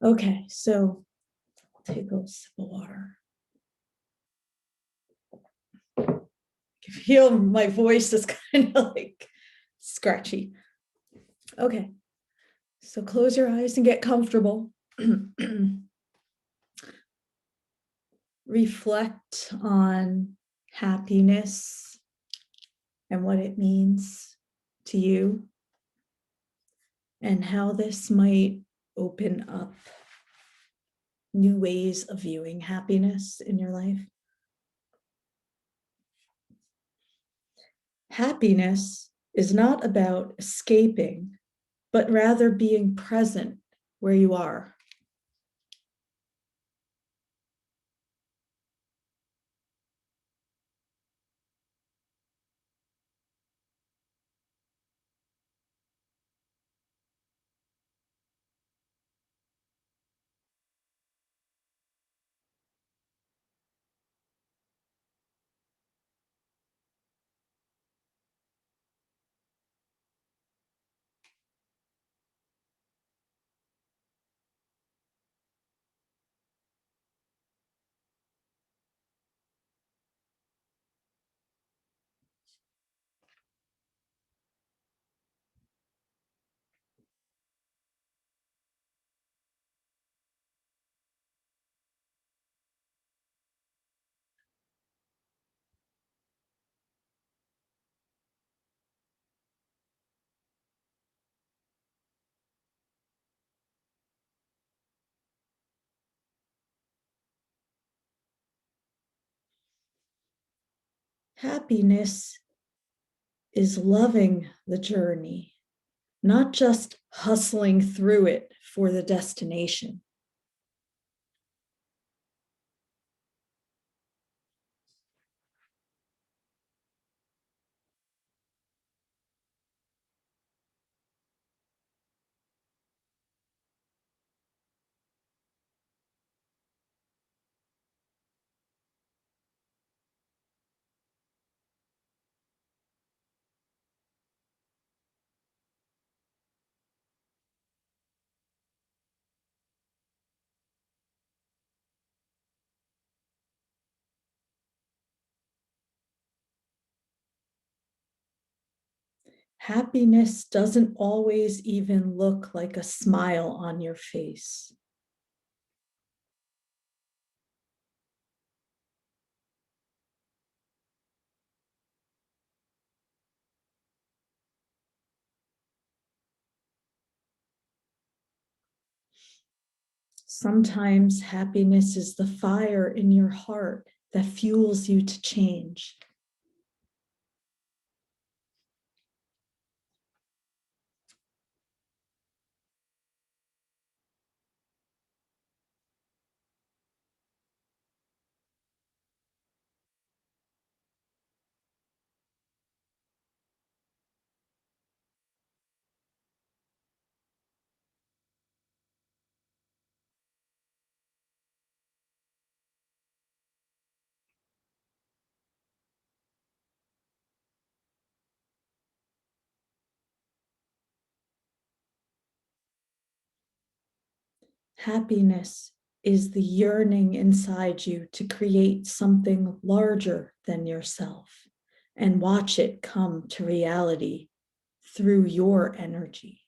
Speaker 1: Okay, so I'll take a sip of water. You feel my voice is kind of like scratchy. Okay, so close your eyes and get comfortable. Reflect on happiness and what it means to you, and how this might open up new ways of viewing happiness in your life. Happiness is not about escaping, but rather being present where you are. Happiness is loving the journey, not just hustling through it for the destination. Happiness doesn't always even look like a smile on your face. Sometimes happiness is the fire in your heart that fuels you to change. Happiness is the yearning inside you to create something larger than yourself and watch it come to reality through your energy.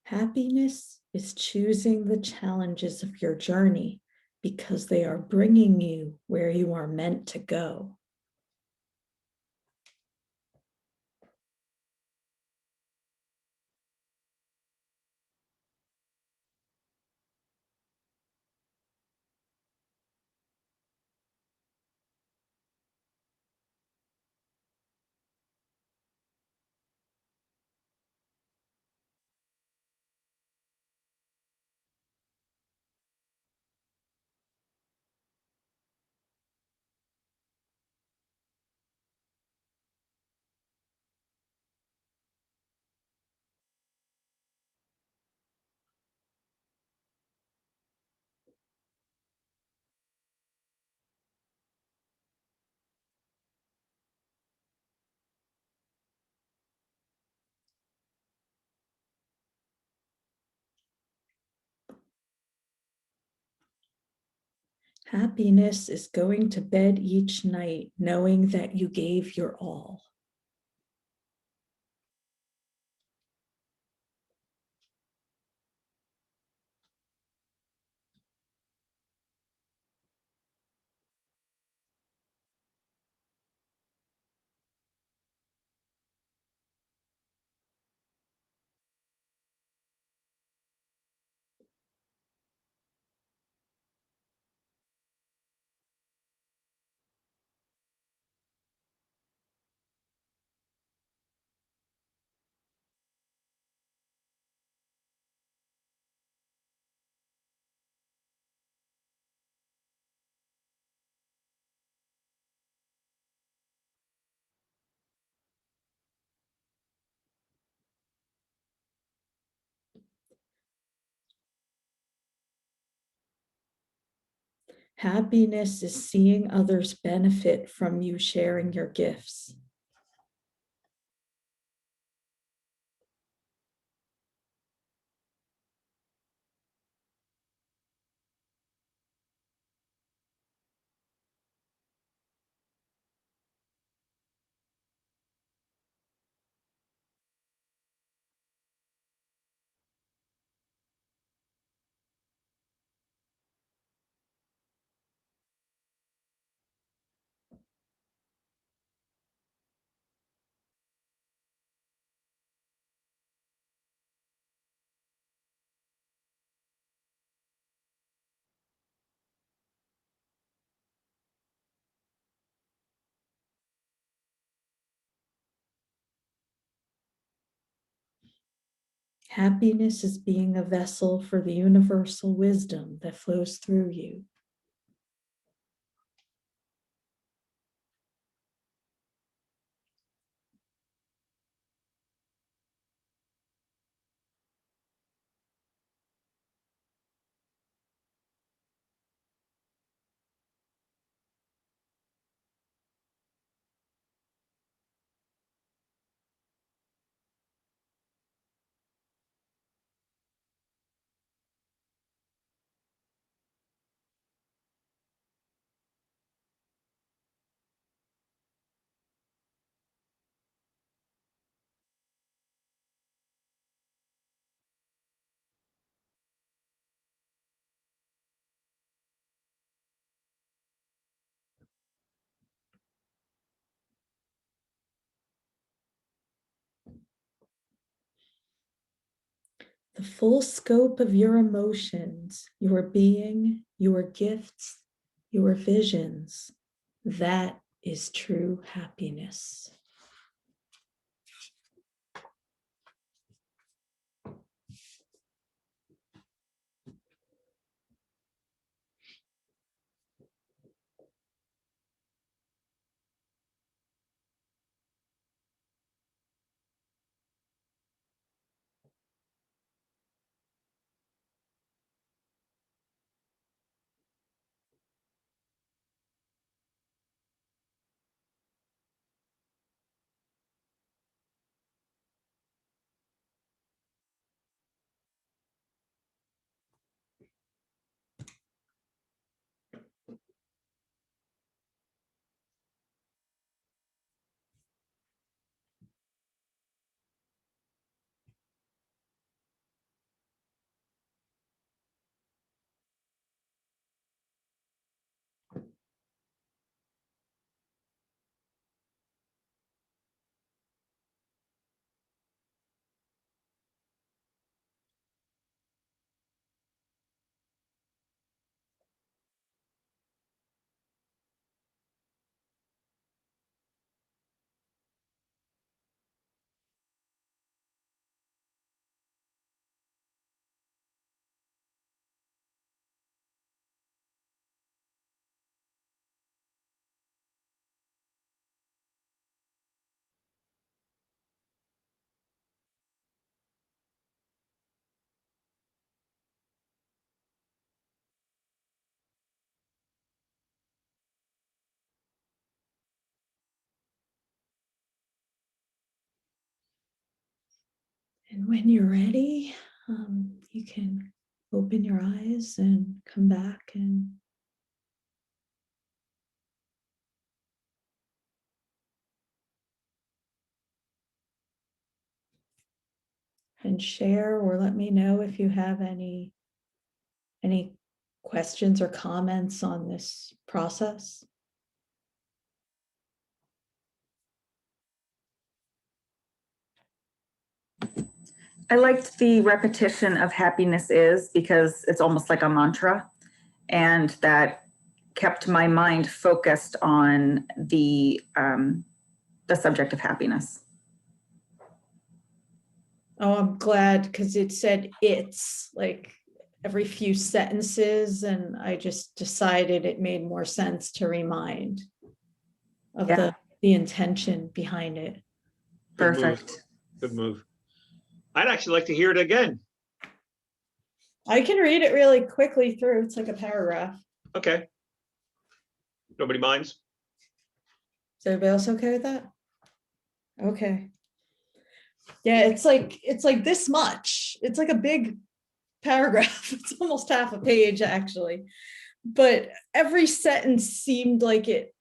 Speaker 1: Happiness is choosing the challenges of your journey because they are bringing you where you are meant to go. Happiness is going to bed each night knowing that you gave your all. Happiness is seeing others benefit from you sharing your gifts. Happiness is being a vessel for the universal wisdom that flows through you. The full scope of your emotions, your being, your gifts, your visions, that is true happiness. And when you're ready, you can open your eyes and come back and share, or let me know if you have any questions or comments on this process.
Speaker 3: I liked the repetition of happiness is, because it's almost like a mantra, and that kept my mind focused on the subject of happiness.
Speaker 1: Oh, I'm glad, because it said it's like every few sentences, and I just decided it made more sense to remind of
Speaker 3: Yeah.
Speaker 1: the intention behind it.
Speaker 4: Good move.
Speaker 3: Perfect.
Speaker 4: Good move. I'd actually like to hear it again.
Speaker 1: I can read it really quickly through. It's like a paragraph.
Speaker 4: Okay. Nobody minds?
Speaker 1: Is everybody else okay with that? Okay. Yeah, it's like this much. It's like a big paragraph. It's almost half a page actually. But every sentence seemed like it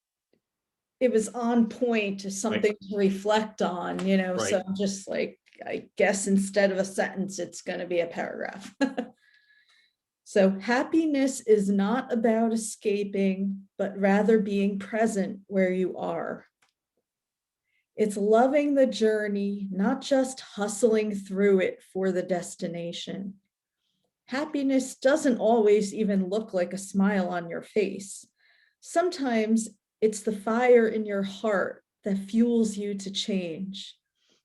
Speaker 1: was on point to something to reflect on, you know.
Speaker 4: Right.
Speaker 1: So I'm just like, I guess instead of a sentence, it's going to be a paragraph. So happiness is not about escaping, but rather being present where you are. It's loving the journey, not just hustling through it for the destination. Happiness doesn't always even look like a smile on your face. Sometimes it's the fire in your heart that fuels you to change.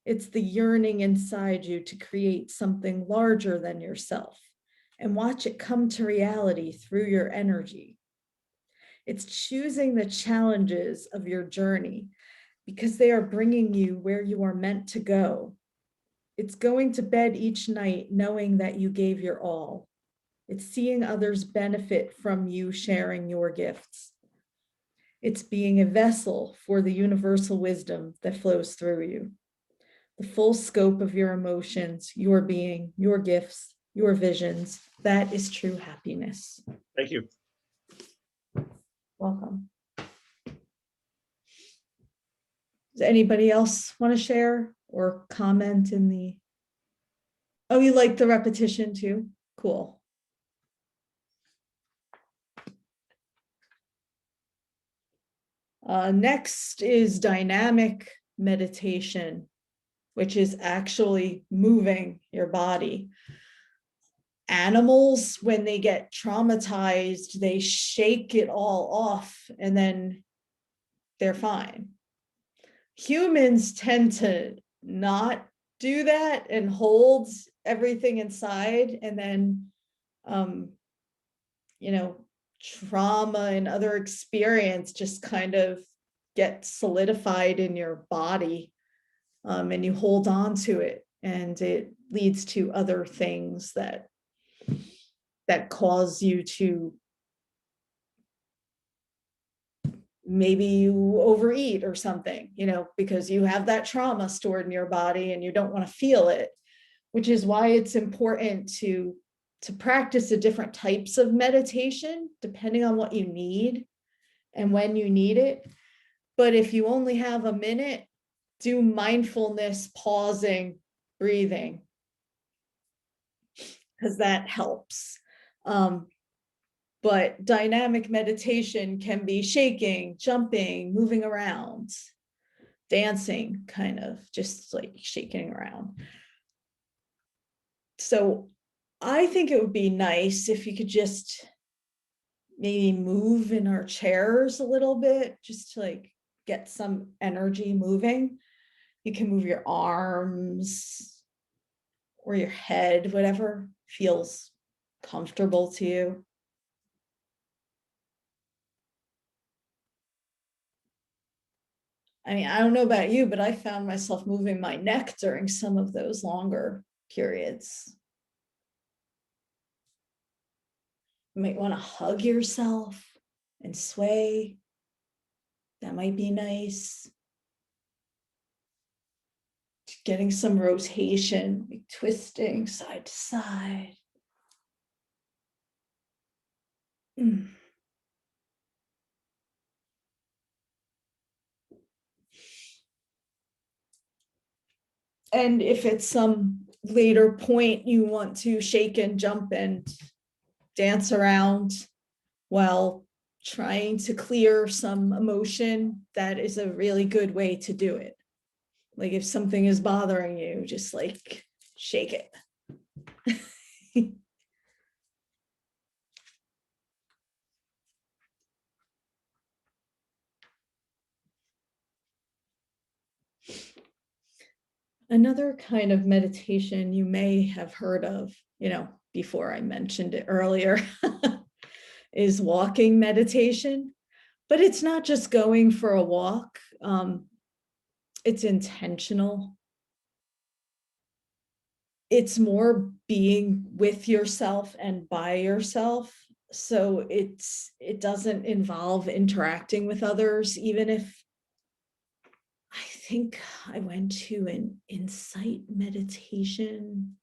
Speaker 1: It's the yearning inside you to create something larger than yourself and watch it come to reality through your energy. It's choosing the challenges of your journey because they are bringing you where you are meant to go. It's going to bed each night knowing that you gave your all. It's seeing others benefit from you sharing your gifts. It's being a vessel for the universal wisdom that flows through you. The full scope of your emotions, your being, your gifts, your visions, that is true happiness.
Speaker 4: Thank you.
Speaker 1: Welcome. Does anybody else want to share or comment in the... Oh, you like the repetition too? Cool. Next is dynamic meditation, which is actually moving your body. Animals, when they get traumatized, they shake it all off and then they're fine. Humans tend to not do that and hold everything inside, and then trauma and other experience just kind of get solidified in your body, and you hold on to it, and it leads to other things that cause you to, maybe you overeat or something, because you have that trauma stored in your body and you don't want to feel it, which is why it's important to practice the different types of meditation depending on what you need and when you need it. But if you only have a minute, do mindfulness, pausing, breathing, because that helps. But dynamic meditation can be shaking, jumping, moving around, dancing, kind of just like shaking around. So I think it would be nice if you could just maybe move in our chairs a little bit, just to like get some energy moving. You can move your arms or your head, whatever feels comfortable to you. I mean, I don't know about you, but I found myself moving my neck during some of those longer periods. You might want to hug yourself and sway. That might be nice. Getting some rotation, like twisting side to side. And if at some later point you want to shake and jump and dance around while trying to clear some emotion, that is a really good way to do it. Like if something is bothering you, just like shake it. Another kind of meditation you may have heard of, before I mentioned it earlier, is walking meditation. But it's not just going for a walk. It's intentional. It's more being with yourself and by yourself. So it doesn't involve interacting with others, even if I think I went to an insight meditation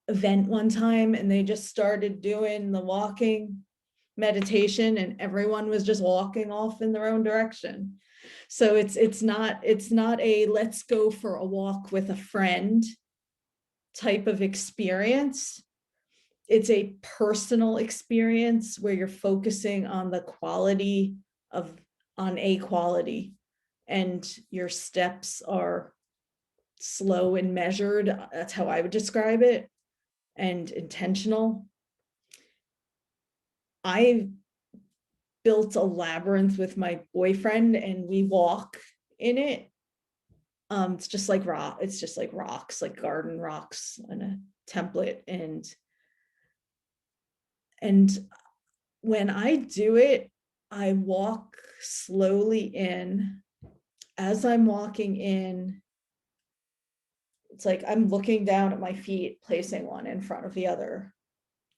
Speaker 1: event one time and they just started doing the walking meditation and everyone was just walking off in their own direction. So it's not a let's go for a walk with a friend type of experience. It's a personal experience where you're focusing on the quality on a quality, and your steps are slow and measured. That's how I would describe it, and intentional. I built a labyrinth with my boyfriend and we walk in it It's just like rocks, like garden rocks and a template. And when I do it, I walk slowly in. As I'm walking in, it's like I'm looking down at my feet, placing one in front of the other.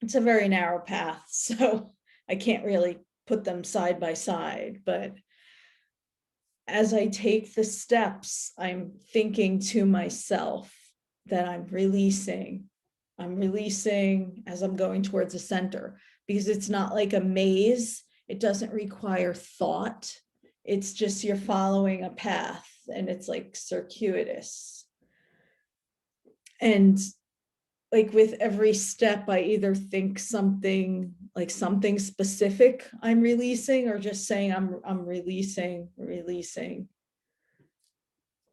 Speaker 1: It's a very narrow path, so I can't really put them side by side, but as I take the steps, I'm thinking to myself that I'm releasing as I'm going towards the center, because it's not like a maze. It doesn't require thought. It's just you're following a path and it's like circuitous. And like with every step, I either think something specific I'm releasing, or just saying I'm releasing.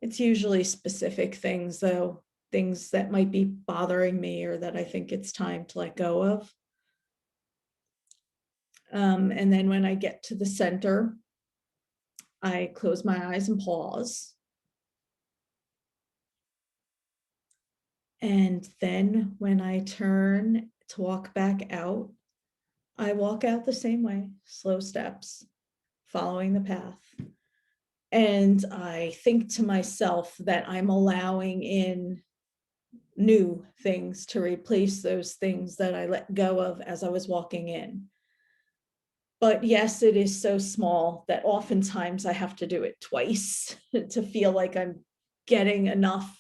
Speaker 1: It's usually specific things though, things that might be bothering me or that I think it's time to let go of. And then when I get to the center, I close my eyes and pause. And then when I turn to walk back out, I walk out the same way, slow steps, following the path. And I think to myself that I'm allowing in new things to replace those things that I let go of as I was walking in. But yes, it is so small that oftentimes I have to do it twice to feel like I'm getting enough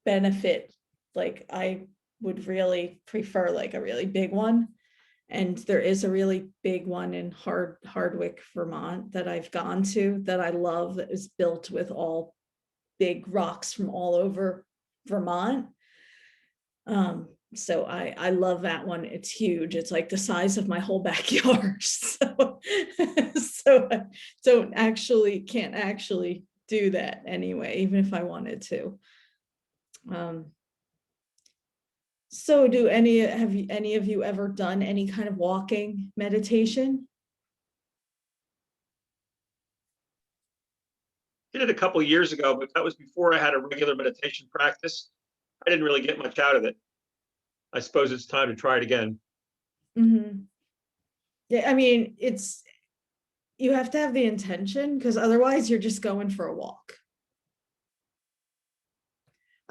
Speaker 1: benefit. Like I would really prefer like a really big one. And there is a really big one in Hardwick, Vermont that I've gone to that I love, that is built with all big rocks from all over Vermont. So I love that one. It's huge. It's like the size of my whole backyard. So I can't actually do that anyway, even if I wanted to. So have any of you ever done any kind of walking meditation?
Speaker 4: Did it a couple of years ago, but that was before I had a regular meditation practice. I didn't really get much out of it. I suppose it's time to try it again.
Speaker 1: Mm-hmm. Yeah, I mean, you have to have the intention, because otherwise you're just going for a walk.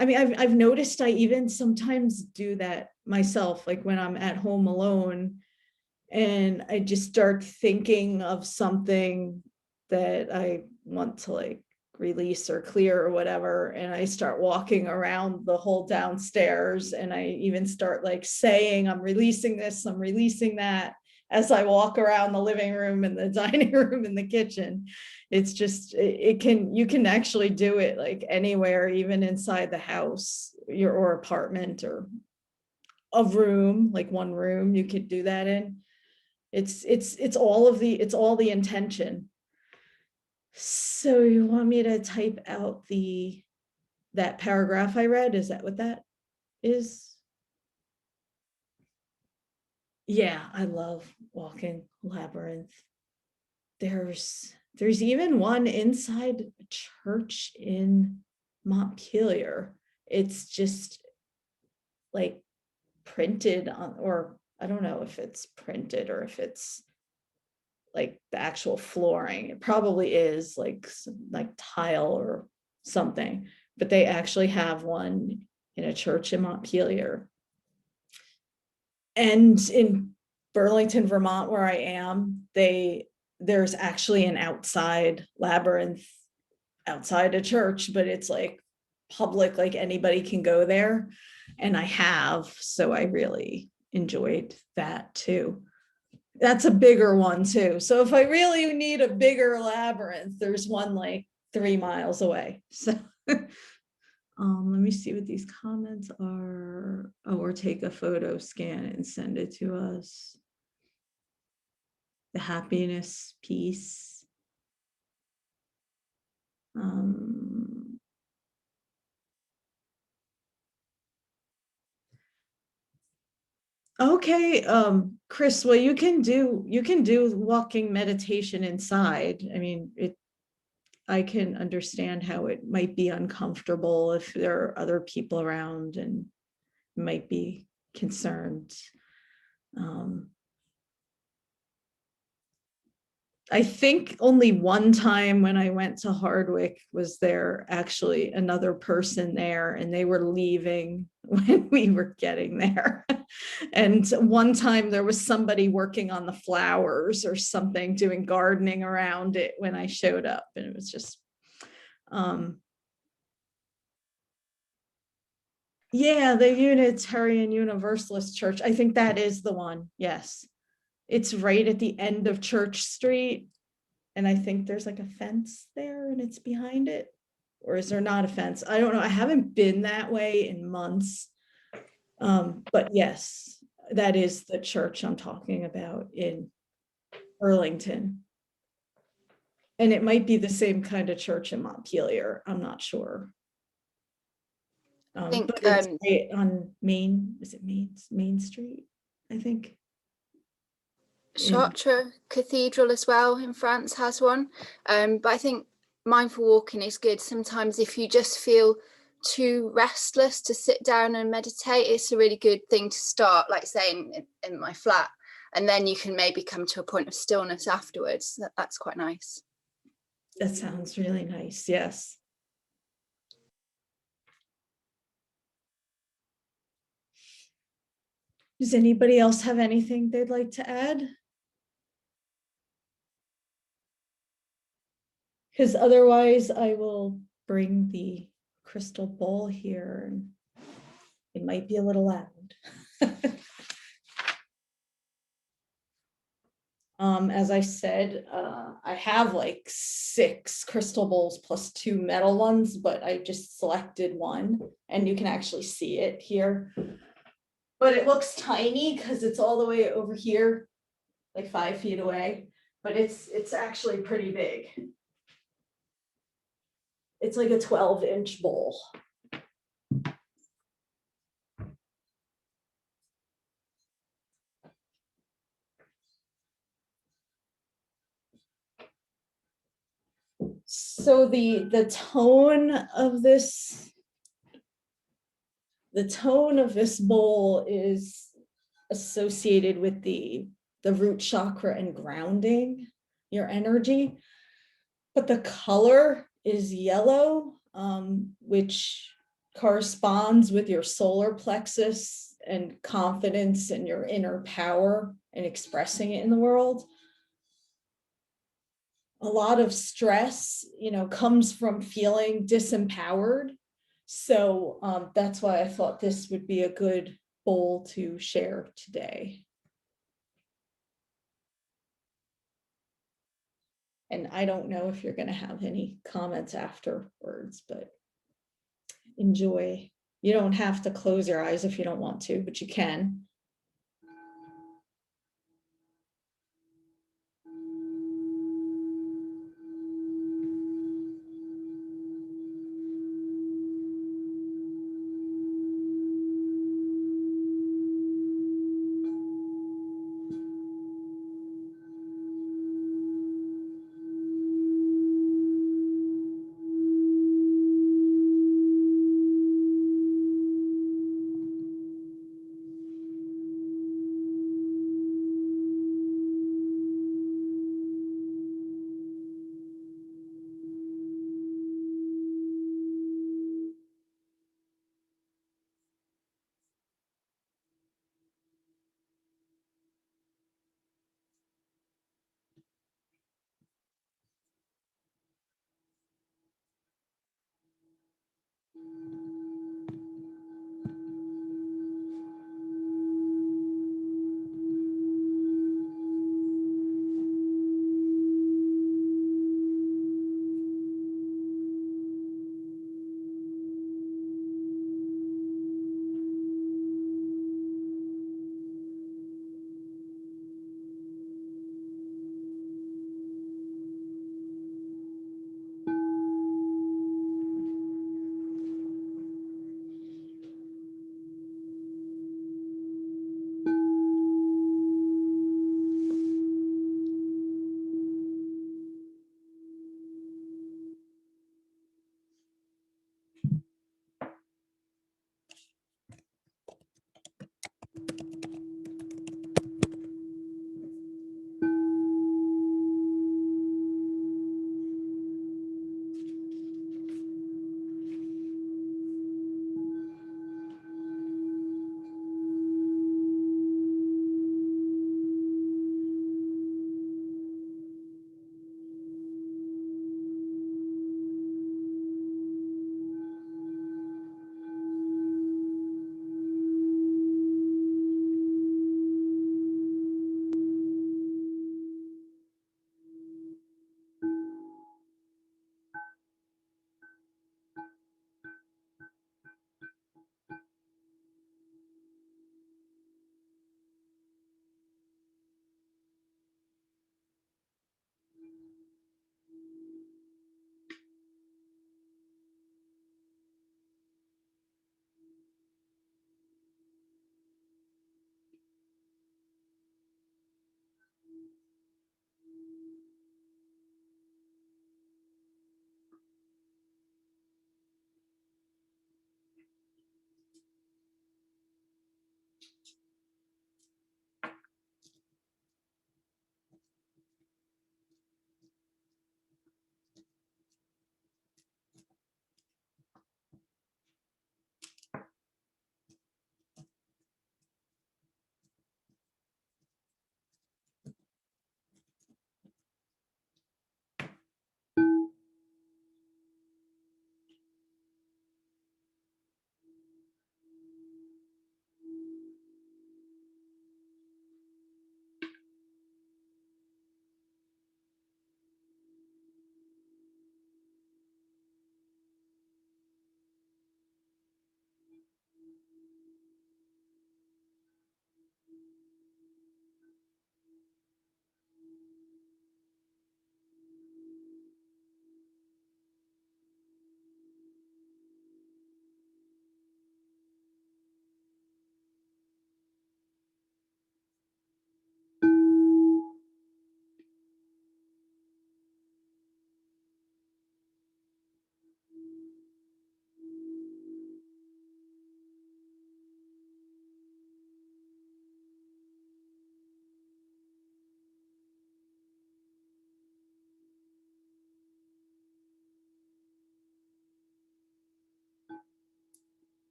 Speaker 1: I mean, I've noticed I even sometimes do that myself, like when I'm at home alone and I just start thinking of something that I want to like release or clear or whatever, and I start walking around the whole downstairs, and I even start like saying I'm releasing this, I'm releasing that, as I walk around the living room and the dining room and the kitchen. It's just you can actually do it like anywhere, even inside the house, or apartment, or a room, like one room you could do that in. It's all the intention. So you want me to type out that paragraph I read? Is that what that is? Yeah, I love walking labyrinth. There's even one inside a church in Montpelier. It's just like printed on, or I don't know if it's printed or if it's like the actual flooring. It probably is like tile or something, but they actually have one in a church in Montpelier. And in Burlington, Vermont, where I am, there's actually an outside labyrinth outside a church, but it's like public, like anybody can go there. And so I really enjoyed that too. That's a bigger one too. So if I really need a bigger labyrinth, there's one like 3 miles away. So let me see what these comments are. Oh, or take a photo, scan it, and send it to us. The happiness piece. Okay, Chris, well, you can do walking meditation inside. I mean, I can understand how it might be uncomfortable if there are other people around and might be concerned. I think only one time when I went to Hardwick was there actually another person there, and they were leaving when we were getting there. And one time there was somebody working on the flowers or something, doing gardening around it when I showed up, and it was just, yeah, the Unitarian Universalist Church. I think that is the one. Yes. It's right at the end of Church Street. And I think there's like a fence there and it's behind it. Or is there not a fence? I don't know. I haven't been that way in months. But yes, that is the church I'm talking about in Burlington. And it might be the same kind of church in Montpelier. I'm not sure.
Speaker 5: think,
Speaker 1: But it's right on Main, is it Main Street? I think.
Speaker 5: Chartres Cathedral as well in France has one. But I think mindful walking is good. Sometimes if you just feel too restless to sit down and meditate, it's a really good thing to start, like saying in my flat, and then you can maybe come to a point of stillness afterwards. That's quite nice.
Speaker 1: That sounds really nice. Yes. Does anybody else have anything they'd like to add? Because otherwise I will bring the crystal ball here and it might be a little loud. As I said, I have like 6 crystal bowls plus 2 metal ones, but I just selected one and you can actually see it here. But it looks tiny because it's all the way over here, like 5 feet away, but it's actually pretty big. It's like a 12-inch bowl. So the tone of this bowl is associated with the root chakra and grounding your energy, but the color is yellow, which corresponds with your solar plexus and confidence in your inner power and expressing it in the world. A lot of stress, comes from feeling disempowered. So that's why I thought this would be a good bowl to share today. And I don't know if you're going to have any comments afterwards, but enjoy. You don't have to close your eyes if you don't want to, but you can.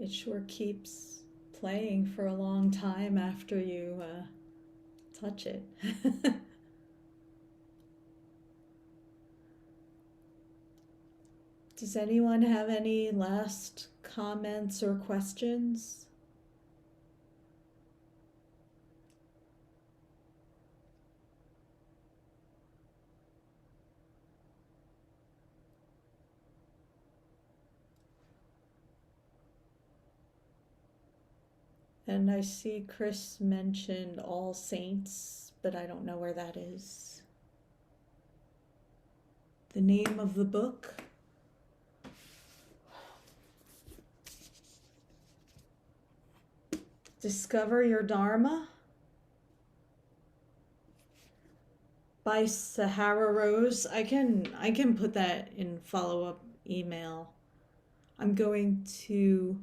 Speaker 1: It sure keeps playing for a long time after you touch it. Does anyone have any last comments or questions? And I see Chris mentioned All Saints, but I don't know where that is. The name of the book? Discover Your Dharma by Sahara Rose. I can put that in follow-up email. I'm going to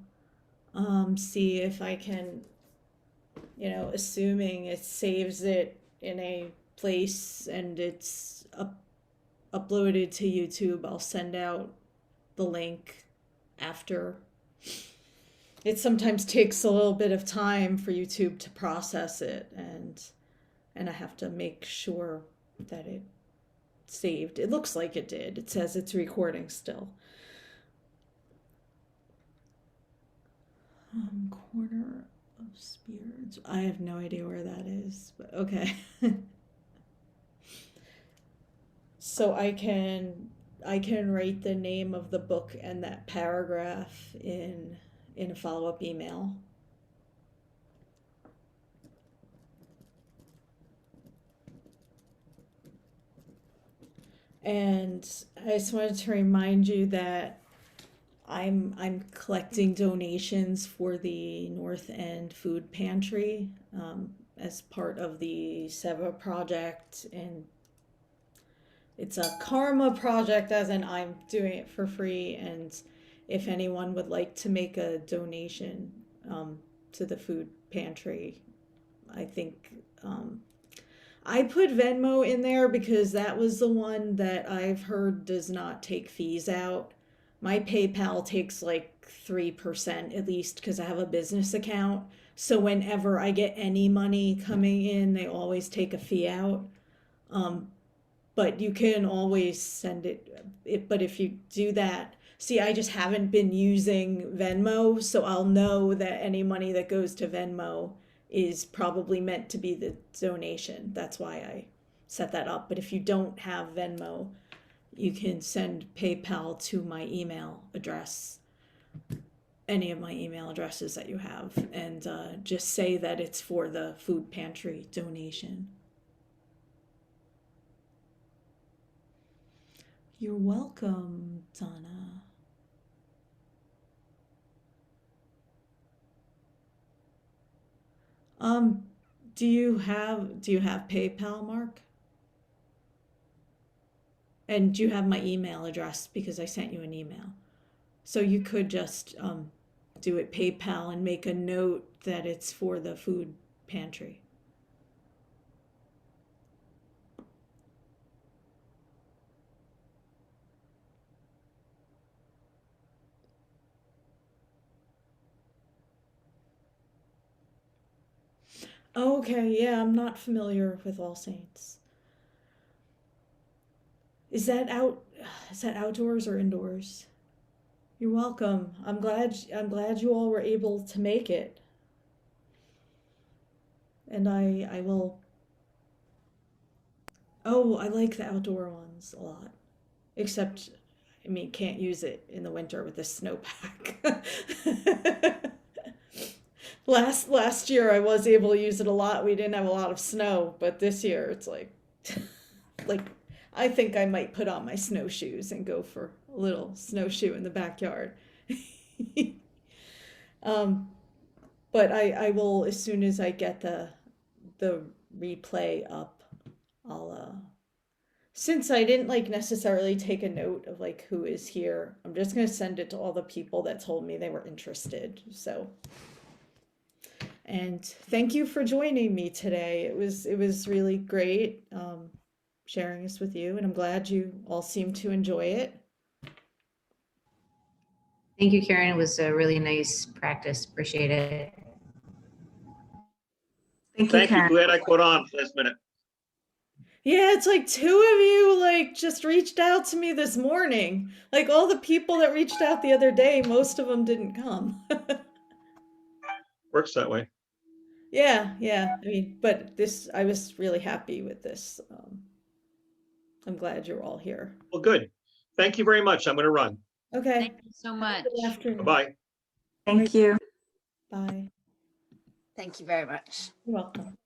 Speaker 1: see if I can, assuming it saves it in a place and it's uploaded to YouTube, I'll send out the link after. It sometimes takes a little bit of time for YouTube to process it, and I have to make sure that it saved. It looks like it did. It says it's recording still. Corner of Spirits. I have no idea where that is, but okay. So I can write the name of the book and that paragraph in a follow-up email. And I just wanted to remind you that I'm collecting donations for the North End Food Pantry as part of the SEVA project, and it's a karma project, as in I'm doing it for free. And if anyone would like to make a donation to the food pantry, I think I put Venmo in there because that was the one that I've heard does not take fees out. My PayPal takes like 3% at least because I have a business account. So whenever I get any money coming in, they always take a fee out. But you can always send it. But if you do that, see, I just haven't been using Venmo, so I'll know that any money that goes to Venmo is probably meant to be the donation. That's why I set that up. But if you don't have Venmo, you can send PayPal to my email address, any of my email addresses that you have, and just say that it's for the food pantry donation. You're welcome, Donna. Do you have PayPal, Mark? And do you have my email address, because I sent you an email? So you could just do it PayPal and make a note that it's for the food pantry. Okay, yeah, I'm not familiar with All Saints. Is that outdoors or indoors? You're welcome. I'm glad you all were able to make it. And I will. Oh, I like the outdoor ones a lot. Except, I mean, can't use it in the winter with the snowpack. Last year I was able to use it a lot. We didn't have a lot of snow, but this year it's like I think I might put on my snowshoes and go for a little snowshoe in the backyard. But I will, as soon as I get the replay up, I'll since I didn't necessarily take a note of who is here, I'm just gonna send it to all the people that told me they were interested. So, and thank you for joining me today. It was really great sharing this with you, and I'm glad you all seem to enjoy it.
Speaker 2: Thank you, Karen. It was a really nice practice. Appreciate it.
Speaker 3: Thank you,
Speaker 4: Thank you.
Speaker 3: Karen.
Speaker 4: Glad I caught on last minute.
Speaker 1: Yeah, it's like two of you like just reached out to me this morning. Like all the people that reached out the other day, most of them didn't come.
Speaker 4: Works that way.
Speaker 1: Yeah, yeah. I mean, but this, I was really happy with this. I'm glad you're all here.
Speaker 4: Well, good. Thank you very much. I'm going to run.
Speaker 1: Okay.
Speaker 2: Thank you so much.
Speaker 1: Good afternoon.
Speaker 4: Bye-bye.
Speaker 3: Thank you.
Speaker 1: Bye.
Speaker 5: Thank you very much.
Speaker 1: You're welcome.